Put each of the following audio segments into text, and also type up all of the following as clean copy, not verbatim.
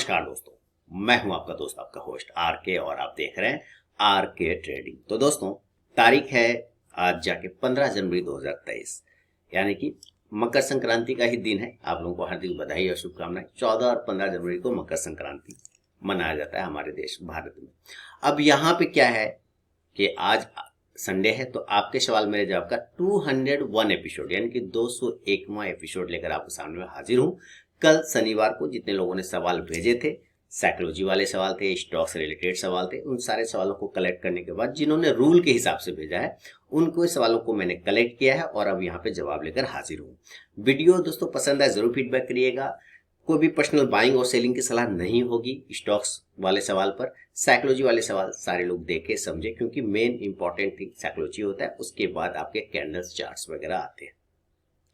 नमस्कार दोस्तों, मैं हूं आपका दोस्त आपका होस्ट आर के और आप देख रहे हैं आर के ट्रेडिंग। तो दोस्तों, तारीख है आज जाके 15 जनवरी 2023, यानी कि मकर संक्रांति का ही दिन है। आप लोगों को हार्दिक बधाई और शुभकामनाएं। 14 और 15 जनवरी को मकर संक्रांति मनाया जाता है हमारे देश भारत में। अब यहाँ पे क्या है कि आज संडे है, तो आपके सवाल मेरे जवाब का 201 एपिसोड यानी कि 201वां एपिसोड लेकर आपके सामने हाजिर हूँ। कल शनिवार को जितने लोगों ने सवाल भेजे थे, साइकोलॉजी वाले सवाल थे, स्टॉक से रिलेटेड सवाल थे, उन सारे सवालों को कलेक्ट करने के बाद जिन्होंने रूल के हिसाब से भेजा है उनको सवालों को मैंने कलेक्ट किया है और अब यहाँ पे जवाब लेकर हाजिर हूँ। वीडियो दोस्तों पसंद आए जरूर फीडबैक करिएगा। कोई भी पर्सनल बाइंग और सेलिंग की सलाह नहीं होगी। स्टॉक्स वाले सवाल पर, साइकोलॉजी वाले सवाल सारे लोग देखे समझे, क्योंकि मेन इंपॉर्टेंट थिंग साइकोलॉजी होता है, उसके बाद आपके कैंडल्स चार्ट्स वगैरह आते हैं।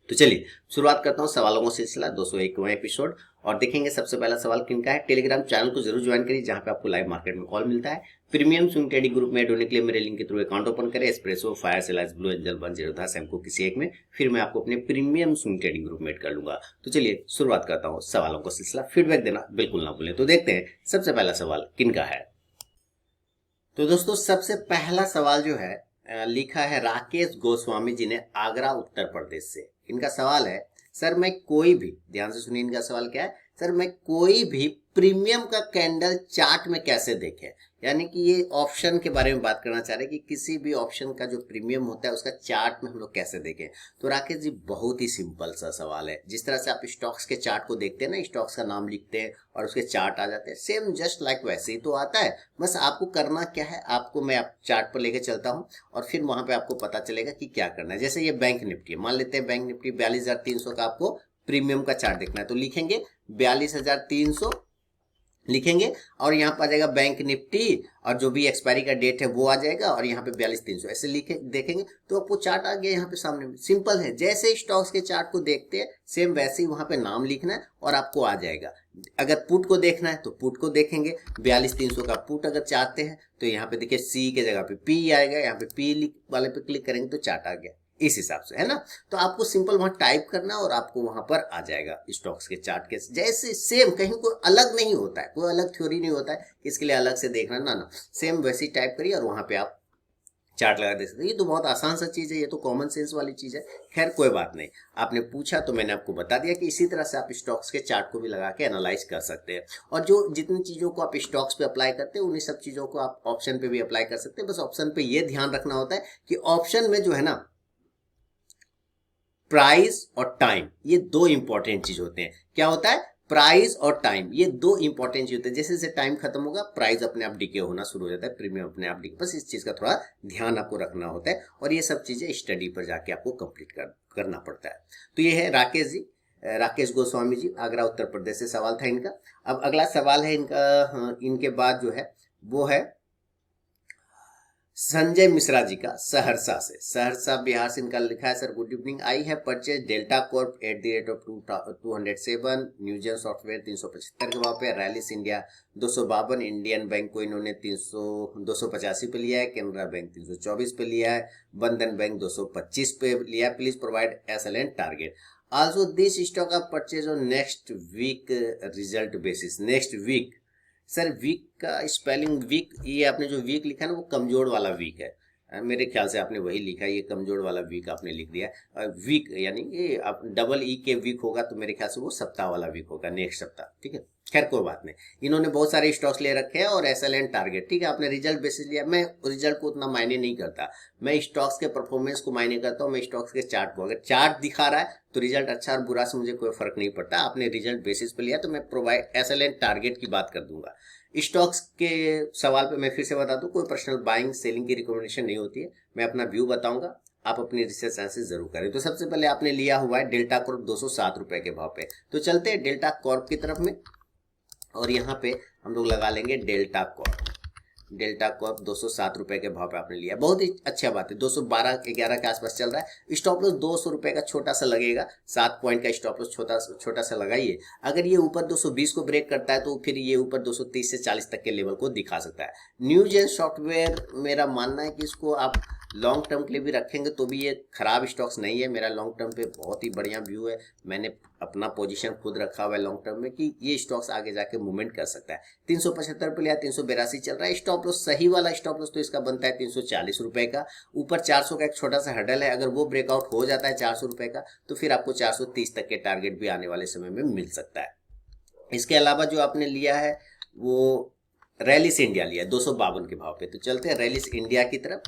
तो चलिए शुरुआत करता हूँ सवालों का सिलसिला 201वां एपिसोड और देखेंगे सबसे पहला सवाल किनका है। टेलीग्राम चैनल को जरूर ज्वाइन करिए जहां पे आपको लाइव मार्केट में कॉल मिलता है। प्रीमियम स्विंग ट्रेडिंग ग्रुप में ऐड होने के लिए मेरे लिंक के थ्रू अकाउंट ओपन करें। एस्प्रेसो, फायर सेलाइज, blue angel, one zero Samco किसी एक में, फिर मैं आपको अपने प्रीमियम स्विंग ट्रेडिंग ग्रुप में ऐड कर लूंगा। तो चलिए शुरुआत करता हूँ सवालों का सिलसिला। फीडबैक देना बिल्कुल ना भूलें। तो देखते हैं सबसे पहला सवाल किनका है। तो दोस्तों सबसे पहला सवाल जो है लिखा है राकेश गोस्वामी जी ने, आगरा उत्तर प्रदेश से। इनका सवाल है, सर मैं कोई भी, ध्यान से सुनिए इनका सवाल क्या है, सर मैं कोई भी प्रीमियम का कैंडल चार्ट में कैसे देखें। यानी कि ये ऑप्शन के बारे में बात करना चाह रहे हैं कि किसी भी ऑप्शन का जो प्रीमियम होता है उसका चार्ट में हम लोग कैसे देखें। तो राकेश जी बहुत ही सिंपल सा सवाल है। जिस तरह से आप स्टॉक्स के चार्ट को देखते हैं ना, स्टॉक्स का नाम लिखते हैं और उसके चार्ट आ जाते हैं, सेम जस्ट लाइक वैसे ही तो आता है। बस आपको करना क्या है, आपको मैं आप चार्ट पर लेके चलता हूँ और फिर वहां पे आपको पता चलेगा कि क्या करना है। जैसे ये बैंक निफ्टी है, मान लेते हैं बैंक निफ्टी 42,300 का आपको प्रीमियम का चार्ट देखना है, तो लिखेंगे 42,300 लिखेंगे और यहाँ पर आ जाएगा बैंक निफ्टी और जो भी एक्सपायरी का डेट है वो आ जाएगा और यहाँ पे 42,300 ऐसे लिखे देखेंगे तो आपको चार्ट आ गया यहाँ पे सामने में। सिंपल है, जैसे स्टॉक्स के चार्ट को देखते हैं सेम वैसे ही वहां पे नाम लिखना है और आपको आ जाएगा। अगर पुट को देखना है तो पुट को देखेंगे, 42,300 का पुट अगर चाहते हैं तो यहाँ पे देखिए सी के जगह पे पी आएगा, यहाँ पे पी वाले पे क्लिक करेंगे तो चार्ट आ गया। इस हिसाब से है ना। तो आपको सिंपल वहां टाइप करना और आपको वहां पर आ जाएगा स्टॉक्स के चार्ट के जैसे सेम, कहीं कोई अलग नहीं होता है, कोई अलग थ्योरी नहीं होता है इसके लिए अलग से देखना ना, सेम वैसे ही टाइप करिए और वहां पे आप चार्ट लगा दे सकते हैं। ये तो बहुत आसान सा चीज है, ये तो कॉमन सेंस वाली चीज है। खैर कोई बात नहीं, आपने पूछा तो मैंने आपको बता दिया कि इसी तरह से आप स्टॉक्स के चार्ट को भी लगा के एनालाइज कर सकते हैं और जो जितनी चीजों को आप स्टॉक्स पे अप्लाई करते हैं उन्हीं सब चीजों को आप ऑप्शन पे भी अप्लाई कर सकते हैं। बस ऑप्शन पे ये ध्यान रखना होता है कि ऑप्शन में जो है ना प्राइस और टाइम, ये दो इंपॉर्टेंट चीज होते हैं। क्या होता है, प्राइस और टाइम, ये दो इंपॉर्टेंट चीज होते हैं। जैसे जैसे टाइम खत्म होगा प्राइस अपने आप डिके होना शुरू हो जाता है, प्रीमियम अपने आप डिके। बस इस चीज का थोड़ा ध्यान आपको रखना होता है और ये सब चीजें स्टडी पर जाके आपको कंप्लीट करना पड़ता है। तो ये है राकेश जी, राकेश गोस्वामी जी, आगरा उत्तर प्रदेश से सवाल था इनका। अब अगला सवाल है इनका, इनके बाद जो है वो है संजय मिश्रा जी का, सहरसा से, सहरसा बिहार से। इनका लिखा है, sir good evening, I have purchase delta corp at the rate of 207, Newgen software 375 के भाव पे, रैलिस इंडिया 252, इंडियन बैंक को इन्होंने 285 पे लिया है, कैनरा बैंक 324 पे लिया है, बंधन बैंक 225 पे लिया है। Please provide SL and target. Also this stock of purchase on next week result basis. Next week, sir week का स्पेलिंग, वीक ये आपने जो वीक लिखा है ना वो कमजोर वाला वीक है। मेरे ख्याल से आपने वही लिखा है, ये कमजोर वाला वीक आपने लिख दिया है। वीक यानी ये आप डबल ई के वीक होगा तो मेरे ख्याल से वो सप्ताह वाला वीक होगा, नेक्स्ट सप्ताह। ठीक है, खैर कोई बात नहीं। इन्होंने बहुत सारे स्टॉक्स ले रखे हैं और एसएल एंड टारगेट, ठीक है, आपने रिजल्ट बेसिस लिया। मैं रिजल्ट को उतना मायने नहीं करता, मैं स्टॉक्स के परफॉर्मेंस को मायने करता हूँ। मैं स्टॉक्स के चार्ट को, अगर चार्ट दिखा रहा है तो रिजल्ट अच्छा और बुरा से मुझे कोई फर्क नहीं पड़ता। आपने रिजल्ट बेसिस पे लिया तो मैं प्रोवाइड एसएल एंड टारगेट की बात कर दूंगा। स्टॉक्स के सवाल पे मैं फिर से बता दूं, कोई पर्सनल बाइंग सेलिंग की रिकमेंडेशन नहीं होती है, मैं अपना व्यू बताऊंगा, आप अपनी रिसर्च एनालिसिस जरूर करें। तो सबसे पहले आपने लिया हुआ है डेल्टा कॉर्प 207 रुपए के भाव पे, तो चलते हैं डेल्टा कॉर्प की तरफ में और यहाँ पे हम लोग लगा लेंगे डेल्टा कॉर्प। डेल्टा कॉर्प 207 रुपए के भाव पे आपने लिया, बहुत ही अच्छा बात है। 212-11 के आसपास चल रहा है। स्टॉप लॉस 200 रुपए का छोटा सा लगेगा, 7 पॉइंट का स्टॉप लॉस छोटा सा लगाइए। अगर ये ऊपर 220 को ब्रेक करता है तो फिर ये ऊपर 230 से 40 तक के लेवल को दिखा सकता है। न्यूजेन सॉफ्टवेयर मेरा मानना है कि इसको आप लॉन्ग टर्म के लिए भी रखेंगे तो भी ये खराब स्टॉक्स नहीं है। मेरा लॉन्ग टर्म पे बहुत ही बढ़िया व्यू है। मैंने अपना पोजीशन खुद रखा हुआ है लॉन्ग टर्म में कि ये स्टॉक्स आगे जाके मूवमेंट कर सकता है। 375 पे लिया, 382 चल रहा है। स्टॉप लॉस सही वाला स्टॉप लॉस तो इसका बनता है 340 रुपए का। ऊपर 400 का एक छोटा सा हर्डल है, अगर वो ब्रेकआउट हो जाता है 400 रुपए का तो फिर आपको 430 तक के टारगेट भी आने वाले समय में मिल सकता है। इसके अलावा जो आपने लिया है वो रैलिस इंडिया लिया 252 के भाव पे। तो चलते हैं रैलिस इंडिया की तरफ।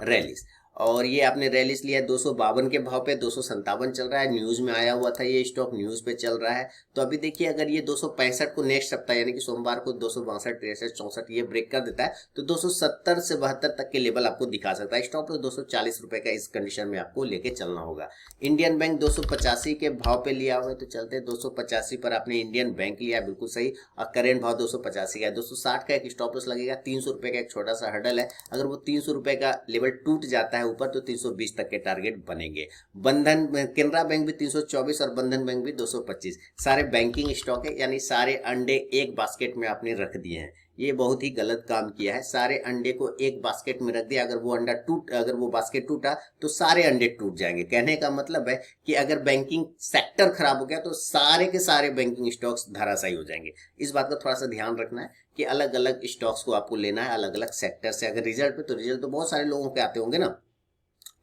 रैलिस, और ये आपने रैलिस लिया 252 के भाव पे, 257 चल रहा है। न्यूज में आया हुआ था ये स्टॉक, न्यूज पे चल रहा है। तो अभी देखिए अगर ये 265 को नेक्स्ट सप्ताह यानी कि सोमवार को 262, 63, 64 ये ब्रेक कर देता है तो 270 से 72 तक के लेवल आपको दिखा सकता है। स्टॉक लॉस 240 रुपए का इस कंडीशन में आपको लेके चलना होगा। इंडियन बैंक 285 के भाव पे लिया हुआ है, तो चलते 285 पर आपने इंडियन बैंक लिया, बिल्कुल सही। और करेंट भाव 285 का है। 260 का एक स्टॉप लॉस लगेगा, 300 रुपए का एक छोटा सा हर्डल है। अगर वो 300 रुपए का लेवल टूट जाता है ऊपर तो 320 तक के टारगेट बनेंगे। बंधन, केनरा बैंक भी 324 और बंधन बैंक भी 225। सारे बैंकिंग स्टॉक है, यानी सारे अंडे एक बास्केट में आपने रख दिए हैं। ये बहुत ही गलत काम किया है। सारे अंडे को एक बास्केट में रख दिया, अगर वो बास्केट टूटा तो सारे अंडे टूट जाएंगे। कहने का मतलब है कि अगर बैंकिंग सेक्टर खराब हो गया तो सारे के सारे बैंकिंग स्टॉक्स धराशायी हो जाएंगे। इस बात का थोड़ा सा ध्यान रखना है कि अलग अलग स्टॉक्स को आपको लेना है, अलग अलग सेक्टर से। अगर रिजल्ट पे, तो रिजल्ट तो बहुत सारे लोगों के आते होंगे ना।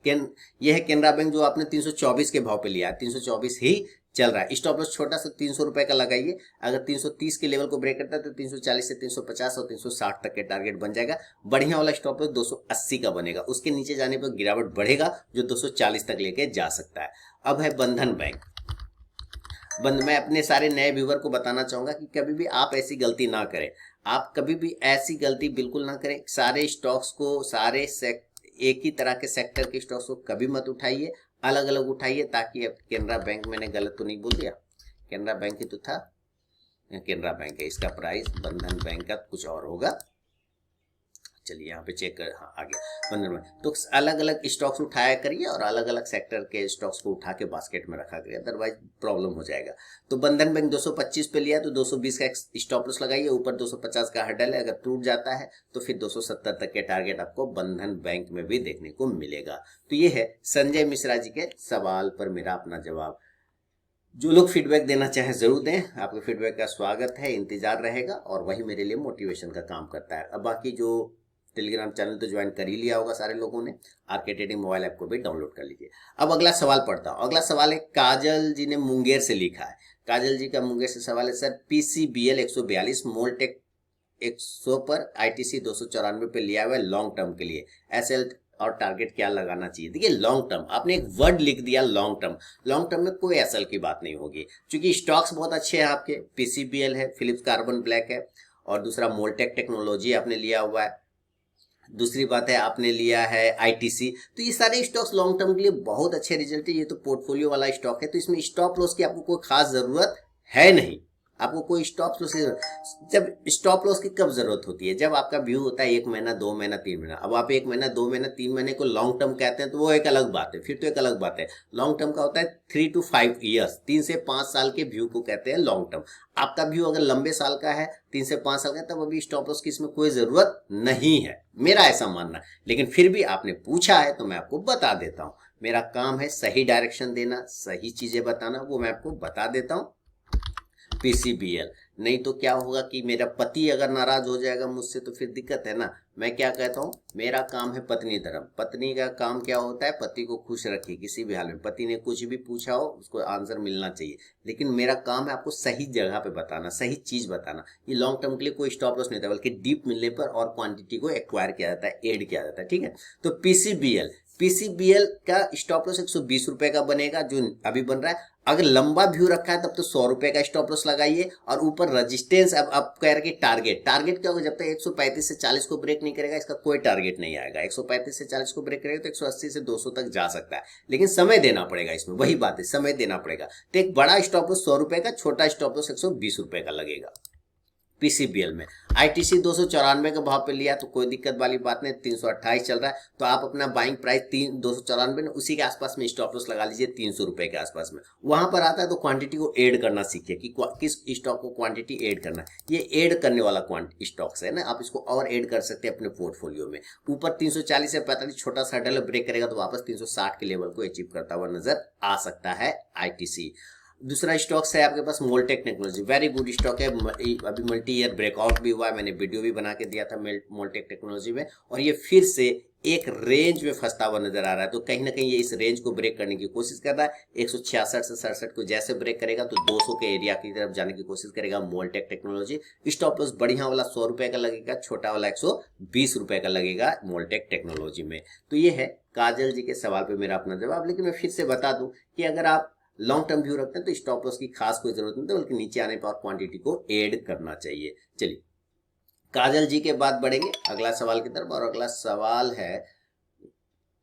यह है केनरा बैंक जो आपने 324 के भाव पे लिया है, 324 ही चल रहा है। स्टॉप लॉस छोटा सा 300 रुपए का लगाइए। अगर 330 के लेवल को ब्रेक करता है तो 340 से 350 और 360 तक के टारगेट बन जाएगा। बढ़िया वाला स्टॉप लॉस 280 का बनेगा, उसके नीचे जाने पर गिरावट बढ़ेगा जो 240 तक लेके जा सकता है। अब है बंधन बैंक। मैं अपने सारे नए व्यूवर को बताना चाहूंगा कि कभी भी आप ऐसी गलती ना करें। आप कभी भी ऐसी गलती बिल्कुल ना करें। सारे स्टॉक्स को, एक ही तरह के सेक्टर के स्टॉक्स को कभी मत उठाइए, अलग अलग उठाइए, ताकि अब केनरा बैंक, मैंने गलत तो नहीं बोल दिया, केनरा बैंक ही तो था, केनरा बैंक है, इसका प्राइस बंधन बैंक का कुछ और होगा। चलिए यहाँ पे चेक कर, हाँ आ गया बंधन बैंक। तो अलग अलग स्टॉक्स उठाया करिए और अलग अलग सेक्टर के स्टॉक्स को उठा के बास्केट में रखा करिए, अदरवाइज प्रॉब्लम हो जाएगा। तो बंधन बैंक 225 पे लिया तो 220 का स्टॉप लॉस लगाइए, ऊपर 250 का हर्डल है। अगर टूट जाता है तो फिर 270 तक के टारगेट आपको बंधन बैंक में भी देखने को मिलेगा। तो ये है संजय मिश्रा जी के सवाल पर मेरा अपना जवाब। जो लोग फीडबैक देना चाहें जरूर दें, आपके फीडबैक का स्वागत है, इंतजार रहेगा और वही मेरे लिए मोटिवेशन का काम करता है। अब बाकी जो टेलीग्राम चैनल तो ज्वाइन कर ही लिया होगा सारे लोगों ने, आरके ट्रेडिंग मोबाइल ऐप को भी डाउनलोड कर लीजिए। अब अगला सवाल पढ़ता हूँ। अगला सवाल है, काजल जी ने मुंगेर से लिखा है। काजल जी का मुंगेर से सवाल है, सर पीसीबीएल 142, मोलटेक 100 पर, आईटीसी 294 पे लिया हुआ है लॉन्ग टर्म के लिए, एसएल और टारगेट क्या लगाना चाहिए। देखिए लॉन्ग टर्म, आपने एक वर्ड लिख दिया लॉन्ग टर्म। लॉन्ग टर्म में कोई एसएल की बात नहीं होगी, क्योंकि स्टॉक्स बहुत अच्छे हैं आपके। पीसीबीएल है, फिलिप्स कार्बन ब्लैक है, और दूसरा मोलटेक टेक्नोलॉजी आपने लिया हुआ है। दूसरी बात है आपने लिया है आईटीसी। तो ये सारे स्टॉक्स लॉन्ग टर्म के लिए बहुत अच्छे रिजल्ट है। ये तो पोर्टफोलियो वाला स्टॉक है, तो इसमें स्टॉप लॉस की आपको कोई खास जरूरत है नहीं। आपको कोई स्टॉप लॉस की, जब स्टॉप लॉस की कब जरूरत होती है, जब आपका व्यू होता है 1 महीना, 2 महीना, 3 महीना। अब आप 1 महीना, 2 महीना, 3 महीने को लॉन्ग टर्म कहते हैं तो वो एक अलग बात है, फिर तो एक अलग बात है। लॉन्ग टर्म का होता है 3 to 5 ईयर्स, 3 से 5 साल के व्यू को कहते हैं लॉन्ग टर्म। आपका व्यू अगर लंबे साल का है, 3 से 5 साल का, तब अभी स्टॉप लॉस की इसमें कोई जरूरत नहीं है, मेरा ऐसा मानना। लेकिन फिर भी आपने पूछा है तो मैं आपको बता देता हूँ। मेरा काम है सही डायरेक्शन देना, सही चीजें बताना, वो मैं आपको बता देता हूँ। पीसीबीएल, नहीं तो क्या होगा कि मेरा पति अगर नाराज हो जाएगा मुझसे तो फिर दिक्कत है ना। मैं क्या कहता हूँ, मेरा काम है पत्नी धर्म। पत्नी का काम क्या होता है, पति को खुश रखिए किसी भी हाल में। पति ने कुछ भी पूछा हो उसको आंसर मिलना चाहिए, लेकिन मेरा काम है आपको सही जगह पे बताना, सही चीज बताना। ये लॉन्ग टर्म के लिए कोई स्टॉप लॉस नहीं होता, बल्कि डीप मिलने पर और क्वांटिटी को एक्वायर किया जाता है, एड किया जाता है, ठीक है। तो पीसीबीएल का स्टॉप लॉस 120 रुपए का बनेगा जो अभी बन रहा है। अगर लंबा व्यू रखा है तब तो 100 रुपए का स्टॉप लॉस लगाइए, और ऊपर रेजिस्टेंस, अब कह रहे कि टारगेट क्या होगा, जब तक 135 से 40 को ब्रेक नहीं करेगा इसका कोई टारगेट नहीं आएगा। 135 से 40 को ब्रेक करेगा तो 180 से 200 तक जा सकता है, लेकिन समय देना पड़ेगा इसमें, वही बात है, समय देना पड़ेगा। तो एक बड़ा स्टॉप लॉस 100 रुपए का, छोटा स्टॉप लॉस 120 रुपए का लगेगा। पीसीबीएल में। आईटीसी 294 के भाव पे लिया तो कोई दिक्कत वाली बात नहीं, 328 चल रहा है, तो आप अपना बाइंग प्राइस 294 में उसी के आसपास में स्टॉप लॉस लगा लीजिए 300 रुपए के आसपास में। वहां पर आता है तो क्वांटिटी को ऐड करना सीखिए कि किस स्टॉक को क्वांटिटी ऐड करना है। ये ऐड करने वाला स्टॉक्स है ना, आप इसको और ऐड कर सकते हैं अपने पोर्टफोलियो में। ऊपर 340 से 45 छोटा सा हर्डल ब्रेक करेगा तो वापस 360 के लेवल को अचीव करता हुआ नजर आ सकता है आईटीसी। दूसरा स्टॉक्स है आपके पास Moldtek technology, very good stock है, अभी मल्टी ईयर ब्रेकआउट भी हुआ है, मैंने वीडियो भी बना के दिया था मोल्टेक टेक्नोलॉजी में, और ये फिर से एक रेंज में फंसता हुआ नजर आ रहा है। तो कहीं ना कहीं ये इस रेंज को ब्रेक करने की कोशिश कर रहा है। 166 से 67 को जैसे ब्रेक करेगा तो 200 के एरिया की तरफ जाने की कोशिश करेगा मोल्टेक टेक्नोलॉजी। स्टॉप लॉस बढ़िया वाला 100 रुपए का लगेगा, छोटा वाला 120 रुपए का लगेगा मोल्टेक टेक्नोलॉजी में। तो ये है काजल जी के सवाल पे मेरा अपना जवाब। लेकिन मैं फिर से बता दूं कि अगर आप लॉन्ग टर्म व्यू रखते हैं तो स्टॉप लॉस की खास कोई जरूरत नहीं है, बल्कि नीचे आने पर क्वांटिटी को ऐड करना चाहिए। चलिए काजल जी के बाद बढ़ेंगे अगला सवाल की तरफ, और अगला सवाल है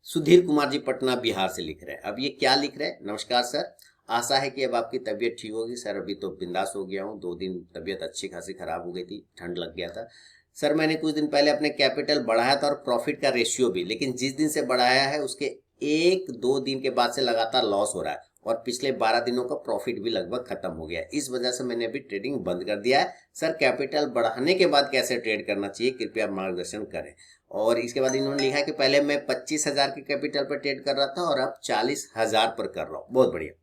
सुधीर कुमार जी पटना बिहार से लिख रहे हैं। अब ये क्या लिख रहे हैं? नमस्कार सर, आशा है कि अब आपकी तबीयत ठीक होगी। सर अभी तो बिंदास हो गया हूँ, 2 दिन तबीयत अच्छी खासी खराब हो गई थी, ठंड लग गया था। सर मैंने कुछ दिन पहले अपने कैपिटल बढ़ाया था और प्रॉफिट का रेशियो भी, लेकिन जिस दिन से बढ़ाया है उसके 1-2 दिन के बाद से लगातार लॉस हो रहा है, और पिछले 12 दिनों का प्रॉफिट भी लगभग खत्म हो गया है। इस वजह से मैंने अभी ट्रेडिंग बंद कर दिया है। सर कैपिटल बढ़ाने के बाद कैसे ट्रेड करना चाहिए, कृपया मार्गदर्शन करें। और इसके बाद इन्होंने लिखा है कि पहले मैं 25,000 के कैपिटल पर ट्रेड कर रहा था और अब 40,000 पर कर रहा हूँ। बहुत बढ़िया।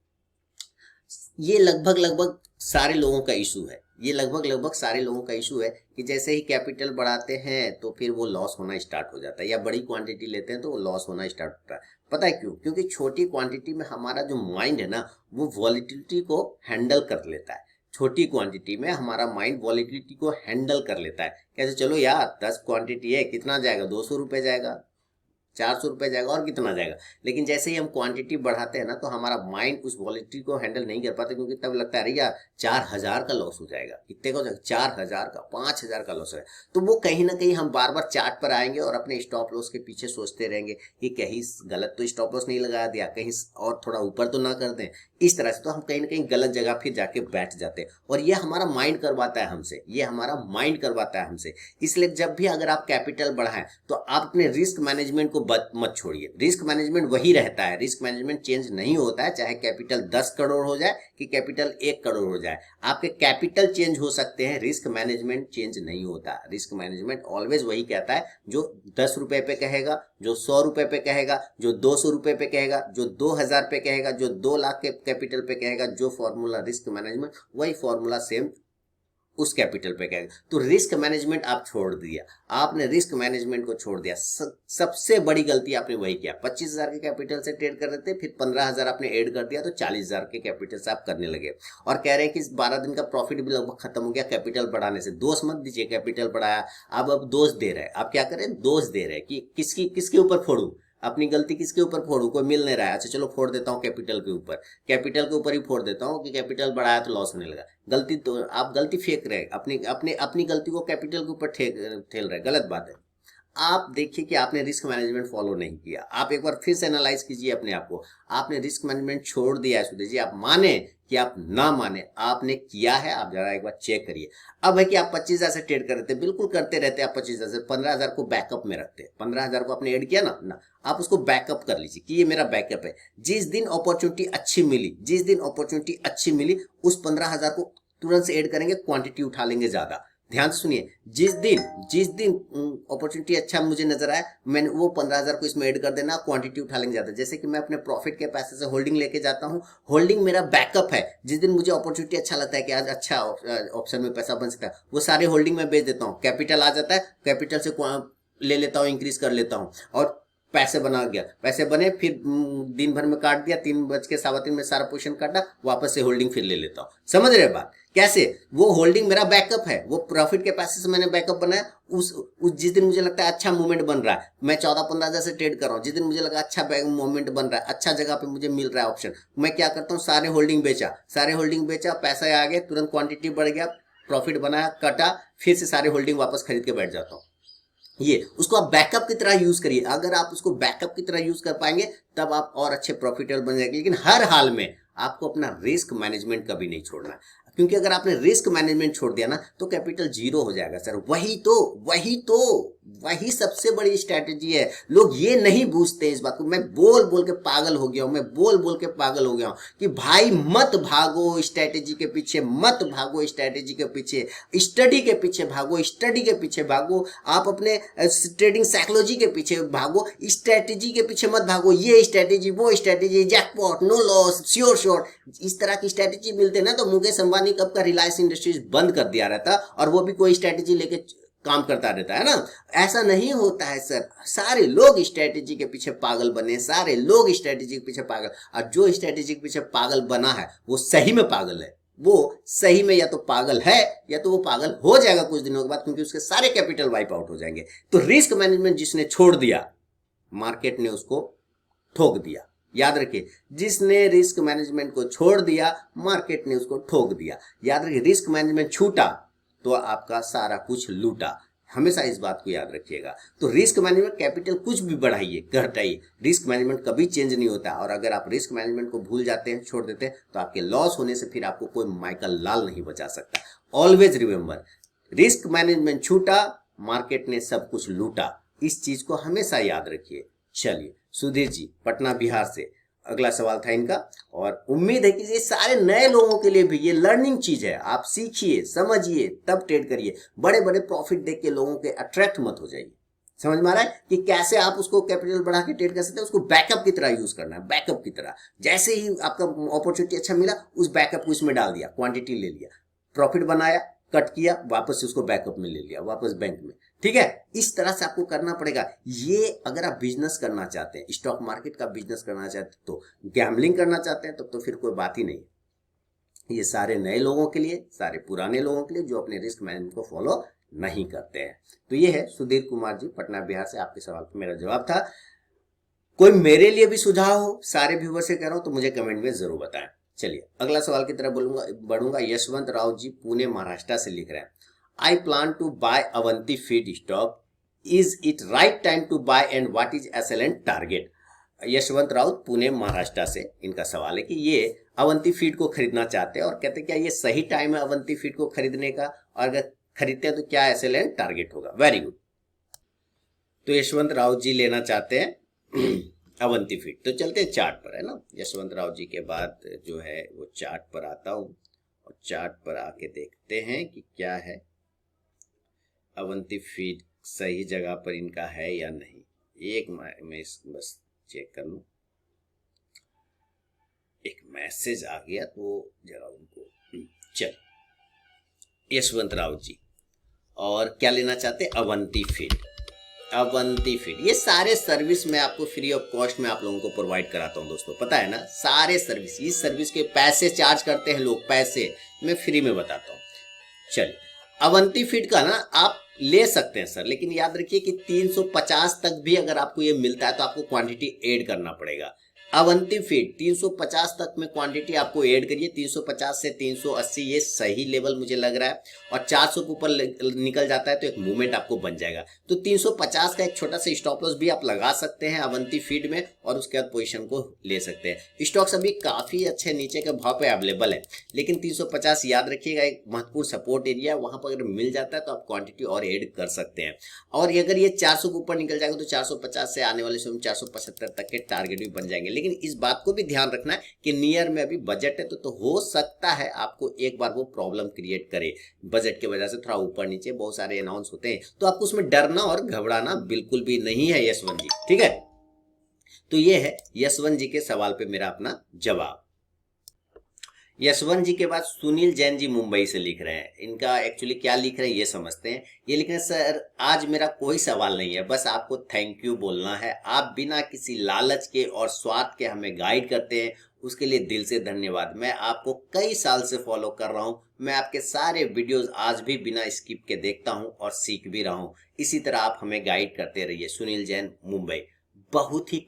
ये लगभग सारे लोगों का इशू है, ये लगभग सारे लोगों का इशू है कि जैसे ही कैपिटल बढ़ाते हैं तो फिर वो लॉस होना स्टार्ट हो जाता है, या बड़ी क्वांटिटी लेते हैं तो वो लॉस होना स्टार्ट होता है। पता है क्यों? क्योंकि छोटी क्वांटिटी में हमारा जो माइंड है ना, वो वॉलिटिलिटी को हैंडल कर लेता है। छोटी क्वांटिटी में हमारा माइंड वॉलिटिलिटी को हैंडल कर लेता है। कैसे? चलो यार 10 क्वांटिटी है, कितना जाएगा? 200 रुपये जाएगा, 400 रुपये जाएगा, और कितना जाएगा। लेकिन जैसे ही हम क्वांटिटी बढ़ाते हैं ना तो हमारा माइंड उस वॉलिटिलिटी को हैंडल नहीं कर पाता, क्योंकि तब लगता है अरे यार 4,000 का लॉस हो जाएगा। कितने का हो जाएगा? 4,000 का, 5,000 का लॉस है। तो वो कहीं ना कहीं हम बार बार चार्ट पर आएंगे और अपने स्टॉप लॉस के पीछे सोचते रहेंगे कि कहीं गलत तो स्टॉप लॉस नहीं लगा दिया, कहीं और थोड़ा ऊपर तो ना कर दें। इस तरह से तो हम कहीं ना कहीं गलत जगह फिर जाके बैठ जाते हैं, और ये हमारा माइंड करवाता है हमसे, ये हमारा माइंड करवाता है हमसे। इसलिए जब भी अगर आप कैपिटल बढ़ाएं तो आप अपने रिस्क मैनेजमेंट को मत छोड़िए। रिस्क मैनेजमेंट वही रहता है, रिस्क मैनेजमेंट चेंज नहीं होता है, चाहे कैपिटल 10 करोड़ हो जाए कि कैपिटल 1 करोड़ हो जाए। आपके कैपिटल चेंज हो सकते हैं, रिस्क मैनेजमेंट चेंज नहीं होता। रिस्क मैनेजमेंट ऑलवेज वही कहता है, जो 10 रुपए पे कहेगा, जो 100 रुपए पे कहेगा, जो 200 रुपए पे कहेगा, जो 2,000 पे कहेगा, जो 2 लाख के कैपिटल पे कहेगा, जो फॉर्मूला रिस्क मैनेजमेंट, वही फॉर्मूला सेम उस कैपिटल पे कहेगा। तो रिस्क मैनेजमेंट आप छोड़ दिया, आपने रिस्क मैनेजमेंट को छोड़ दिया। सबसे बड़ी गलती आपने वही किया। 25,000 के कैपिटल से ट्रेड कर रहे थे, फिर 15,000 आपने ऐड कर दिया तो 40,000 के कैपिटल से आप करने लगे, और कह रहे हैं कि इस 12 दिन का प्रॉफिट भी लगभग खत्म हो गया कैपिटल बढ़ाने से। दोष मत दीजिए, कैपिटल बढ़ाया अब दोष दे रहे हैं। आप क्या करें? दोष दे रहे हैं कि किसके ऊपर फोड़ू, अपनी गलती किसके ऊपर फोड़ू, कोई मिल नहीं रहा है। अच्छा चलो फोड़ देता हूँ कैपिटल के ऊपर, कैपिटल के ऊपर ही फोड़ देता हूँ कि कैपिटल बढ़ाया तो लॉस होने लगा। गलती तो आप गलती फेंक रहे हैं, अपनी गलती को कैपिटल के ऊपर ठेल रहे हैं, गलत बात है। आप देखिए कि आपने रिस्क मैनेजमेंट फॉलो नहीं किया। आप एक बार फिर से एनालाइज कीजिए अपने आप को, आपने रिस्क मैनेजमेंट छोड़ दिया है। सुधीर जी आप माने कि आप ना माने, आपने किया है, आप जरा एक बार चेक करिए। अब है कि आप 25,000 से ट्रेड कर रहे थे, बिल्कुल करते रहते आप 25,000 से, 15,000 को बैकअप में रखते। 15,000 को आपने ऐड किया ना, आप उसको बैकअप कर लीजिए कि ये मेरा बैकअप है। जिस दिन अपॉर्चुनिटी अच्छी मिली, उस 15,000 को तुरंत से ऐड करेंगे, क्वांटिटी उठा लेंगे ज्यादा। ध्यान से सुनिए, जिस दिन अपॉर्चुनिटी अच्छा मुझे नजर आया, मैंने वो 15,000 को इसमें ऐड कर देना, क्वांटिटी उठा लेंगे ज्यादा। जैसे कि मैं अपने प्रॉफिट के पैसे से होल्डिंग लेके जाता हूँ, होल्डिंग मेरा बैकअप है। जिस दिन मुझे अपॉर्चुनिटी अच्छा लगता है कि आज अच्छा ऑप्शन में पैसा बन सकता है, वो सारे होल्डिंग में बेच देता हूँ। कैपिटल आ जाता है, कैपिटल से ले लेता हूँ, इंक्रीज कर लेता हूँ, और पैसे बना गया। पैसे बने, फिर दिन भर में काट दिया, 3:15 में सारा पोजीशन काटा, वापस से होल्डिंग फिर ले लेता हूँ। समझ रहे बात? कैसे? वो होल्डिंग मेरा बैकअप है, वो प्रॉफिट के पैसे से मैंने बैकअप बनाया। उस जिस दिन मुझे लगता है अच्छा मूवमेंट बन रहा है, मैं 14-15,000 से ट्रेड कर रहा हूँ, जिस दिन मुझे लगा अच्छा मूवमेंट बन रहा है, अच्छा जगह पे मुझे मिल रहा है ऑप्शन, मैं क्या करता हूँ? सारे होल्डिंग बेचा, पैसा आ गया, तुरंत क्वांटिटी बढ़ गया, प्रॉफिट बनाया, कटा, फिर से सारे होल्डिंग वापस खरीद के बैठ जाता हूँ। ये उसको आप बैकअप की तरह यूज करिए। अगर आप उसको बैकअप की तरह यूज कर पाएंगे तब आप और अच्छे प्रॉफिटेबल बन जाएंगे। लेकिन हर हाल में आपको अपना रिस्क मैनेजमेंट कभी नहीं छोड़ना है। क्योंकि अगर आपने रिस्क मैनेजमेंट छोड़ दिया ना तो कैपिटल जीरो हो जाएगा सर। वही सबसे बड़ी स्ट्रैटेजी है। लोग ये नहीं बूझते इस बात को। मैं बोल बोल के पागल हो गया हूं कि भाई मत भागो स्ट्रैटेजी के पीछे, स्ट्रैटेजी के पीछे, स्टडी के पीछे भागो, आप अपने ट्रेडिंग साइकोलॉजी के पीछे भागो, स्ट्रैटेजी के पीछे मत भागो। ये स्ट्रैटेजी, वो strategy, jackpot, no loss, sure shot, इस तरह की स्ट्रैटेजी मिलते ना तो मुकेश अंबानी कब का रिलायंस इंडस्ट्रीज बंद कर दिया रहता, और वो भी कोई स्ट्रैटेजी लेके काम करता रहता है ना। ऐसा नहीं होता है सर। सारे लोग स्ट्रैटेजी के पीछे पागल बने, और जो स्ट्रैटेजी के पीछे पागल बना है वो सही में पागल है। वो सही में या तो पागल है या तो वो पागल हो जाएगा कुछ दिनों के बाद, क्योंकि उसके सारे कैपिटल वाइप आउट हो जाएंगे। तो रिस्क मैनेजमेंट जिसने छोड़ दिया, मार्केट ने उसको ठोक दिया। याद रखिए, जिसने रिस्क मैनेजमेंट को छोड़ दिया, मार्केट ने उसको ठोक दिया। याद रखिए, रिस्क मैनेजमेंट छूटा तो आपका सारा कुछ लूटा। हमेशा इस बात को याद रखिएगा। तो रिस्क मैनेजमेंट, कैपिटल कुछ भी बढ़ाइए घटाइए, रिस्क मैनेजमेंट कभी चेंज नहीं होता। और अगर आप रिस्क मैनेजमेंट को भूल जाते हैं, छोड़ देते हैं, तो आपके लॉस होने से फिर आपको कोई माइकल लाल नहीं बचा सकता। ऑलवेज रिमेंबर, रिस्क मैनेजमेंट छूटा, मार्केट ने सब कुछ लूटा। इस चीज को हमेशा याद रखिए। चलिए, सुधीर जी पटना बिहार से अगला सवाल था इनका, और उम्मीद है कि ये सारे नए लोगों के लिए भी ये लर्निंग चीज है। आप सीखिए, समझिए, तब ट्रेड करिए। बड़े बड़े प्रॉफिट देख के लोगों के अट्रैक्ट मत हो जाइए। समझ में आ रहा है कि कैसे आप उसको कैपिटल बढ़ा के ट्रेड कर सकते हैं। उसको बैकअप की तरह यूज करना है, बैकअप की तरह। जैसे ही आपका अपॉर्चुनिटी अच्छा मिला, उस बैकअप को इसमें डाल दिया, क्वांटिटी ले लिया, प्रॉफिट बनाया, कट किया, वापस से उसको बैकअप में ले लिया, वापस बैंक में। ठीक है, इस तरह से आपको करना पड़ेगा। ये अगर आप बिजनेस करना चाहते हैं, स्टॉक मार्केट का बिजनेस करना चाहते हैं, तो गैम्बलिंग करना चाहते हैं, तो फिर कोई बात ही नहीं। ये सारे नए लोगों के लिए, सारे पुराने लोगों के लिए जो अपने रिस्क मैनेजमेंट को फॉलो नहीं करते हैं। तो ये है सुधीर कुमार जी पटना बिहार से, आपके सवाल पर मेरा जवाब था। कोई मेरे लिए भी सुझाव हो, सारे व्यूअर से कह रहा हूं, तो मुझे कमेंट में जरूर बताएं। चलिए अगला सवाल की तरफ बढ़ूंगा। यशवंत राव जी पुणे महाराष्ट्र से लिख रहे हैं, I plan to buy Avanti feed stock, is it right time to buy and what is SL and target. Yashwant Raut Pune Maharashtra से इनका सवाल है कि ये अवंती फीड को खरीदना चाहते हैं और कहते हैं क्या ये सही टाइम है अवंती फीड को खरीदने का, और अगर खरीदते हैं तो क्या एसएलएन टारगेट होगा। Very good. तो यशवंत राउत जी लेना चाहते हैं अवंती फीड। तो चलते हैं चार्ट पर, है ना। यशवंत राव जी के बाद जो है वो चार्ट पर आता हूँ, और चार्ट पर आके देखते हैं कि क्या है, अवंती फीड सही जगह पर इनका है या नहीं। एक मैं बस चेक कर लूं। एक मैसेज आ गया तो जरा उनको चल। यशवंत राव जी और क्या लेना चाहते हैं, अवंती फीड। अवंती फीड, ये सारे सर्विस मैं आपको फ्री ऑफ कॉस्ट में आप लोगों को प्रोवाइड कराता हूं दोस्तों, पता है ना। सारे सर्विस, इस सर्विस के पैसे चार्ज करते हैं लोग, पैसे मैं फ्री में बताता हूं। चलिए, अवंती फीड का ना आप ले सकते हैं सर, लेकिन याद रखिए कि 350 तक भी अगर आपको ये मिलता है तो आपको क्वांटिटी ऐड करना पड़ेगा। अवंती फीड 350 तक में क्वांटिटी आपको ऐड करिए। 350 से 380 ये सही लेवल मुझे लग रहा है, और 400 के ऊपर निकल जाता है तो एक मूवमेंट आपको बन जाएगा। तो 350 का एक छोटा सा स्टॉप लॉस भी आप लगा सकते हैं अवंती फीड में, और उसके बाद पोजीशन को ले सकते हैं। स्टॉक्स अभी काफी अच्छे नीचे के भाव पे अवेलेबल है, लेकिन 350 याद रखिएगा एक महत्वपूर्ण सपोर्ट एरिया, वहां पर अगर मिल जाता है तो आप क्वांटिटी और ऐड कर सकते हैं। और अगर ये 400 के ऊपर निकल जाएगा तो 450 से आने वाले समय 475 तक के टारगेट भी बन जाएंगे। लेकिन इस बात को भी ध्यान रखना है कि नियर में अभी बजट है, तो हो सकता है आपको एक बार वो प्रॉब्लम क्रिएट करे। बजट की वजह से थोड़ा ऊपर नीचे बहुत सारे अनाउंस होते हैं, तो आपको उसमें डरना और घबराना बिल्कुल भी नहीं है यशवंत जी, ठीक है। तो ये है यशवंत जी के सवाल पे मेरा अपना जवाब। यशवंत जी के बाद सुनील जैन जी मुंबई से लिख रहे हैं। इनका एक्चुअली क्या लिख रहे हैं ये समझते हैं। ये लिख रहे हैं, सर आज मेरा कोई सवाल नहीं है, बस आपको थैंक यू बोलना है। आप बिना किसी लालच के और स्वार्थ के हमें गाइड करते हैं, उसके लिए दिल से धन्यवाद। मैं आपको कई साल से फॉलो कर रहा हूँ, मैं आपके सारे वीडियोस आज भी बिना स्किप के देखता हूँ और सीख भी रहा हूँ। इसी तरह आप हमें गाइड करते रहिए। सुनील जैन मुंबई। बहुत ही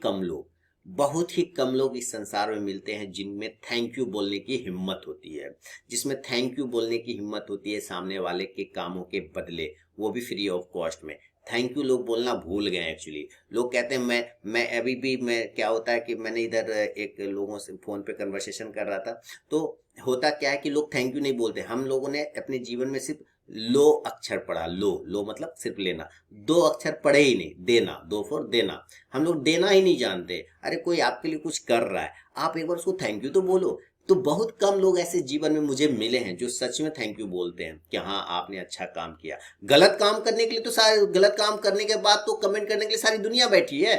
कम लोग इस संसार में मिलते हैं जिनमें थैंक यू बोलने की हिम्मत होती है, जिसमें थैंक यू बोलने की हिम्मत होती है सामने वाले के कामों के बदले, वो भी फ्री ऑफ कॉस्ट में। थैंक यू लोग बोलना भूल गए एक्चुअली। लोग कहते हैं मैं अभी भी, मैं क्या होता है कि मैंने इधर एक लोगों से फोन पे कन्वर्सेशन कर रहा था, तो होता क्या है कि लोग थैंक यू नहीं बोलते। हम लोगों ने अपने जीवन में सिर्फ लो अक्षर पढ़ा, लो लो मतलब सिर्फ लेना, दो अक्षर पढ़े ही नहीं, देना, दो फॉर देना। हम लोग देना ही नहीं जानते। अरे कोई आपके लिए कुछ कर रहा है, आप एक बार उसको थैंक यू तो बोलो। तो बहुत कम लोग ऐसे जीवन में मुझे मिले हैं जो सच में थैंक यू बोलते हैं कि हाँ आपने अच्छा काम किया। गलत काम करने के लिए तो सारे, गलत काम करने के बाद तो कमेंट करने के लिए सारी दुनिया बैठी है।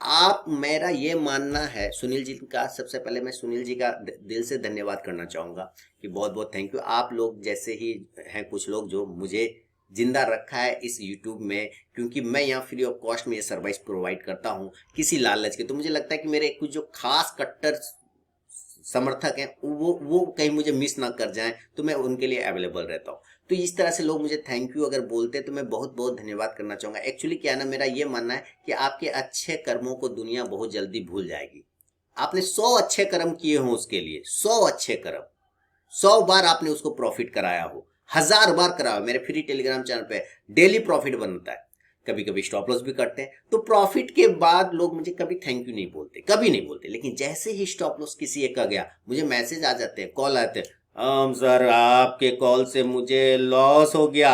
आप, मेरा ये मानना है, सुनील जी का, सबसे पहले मैं सुनील जी का दिल से धन्यवाद करना चाहूंगा कि बहुत बहुत थैंक यू। आप लोग जैसे ही हैं कुछ लोग जो मुझे जिंदा रखा है इस यूट्यूब में, क्योंकि मैं यहाँ फ्री ऑफ कॉस्ट में ये सर्विस प्रोवाइड करता हूँ किसी लालच के। तो मुझे लगता है कि मेरे कुछ जो खास कट्टर समर्थक हैं वो कहीं मुझे मिस ना कर जाएं, तो मैं उनके लिए अवेलेबल रहता हूँ। तो इस तरह से लोग मुझे थैंक यू अगर बोलते हैं तो मैं बहुत बहुत धन्यवाद करना चाहूंगा। एक्चुअली क्या है ना, मेरा ये मानना है कि आपके अच्छे कर्मों को दुनिया बहुत जल्दी भूल जाएगी। आपने 100 अच्छे कर्म किए हों, उसके लिए 100 अच्छे कर्म, 100 बार आपने उसको प्रॉफिट कराया हो, 1000 बार कराया हो। मेरे फ्री टेलीग्राम चैनल पे डेली प्रॉफिट बनता है, कभी कभी स्टॉप लॉस भी करते हैं। तो प्रॉफिट के बाद लोग मुझे कभी थैंक यू नहीं बोलते, कभी नहीं बोलते। लेकिन जैसे ही स्टॉप लॉस किसी एक का गया, मुझे मैसेज आ जाते हैं, कॉल आते हैं, सर आपके कॉल से मुझे लॉस हो गया।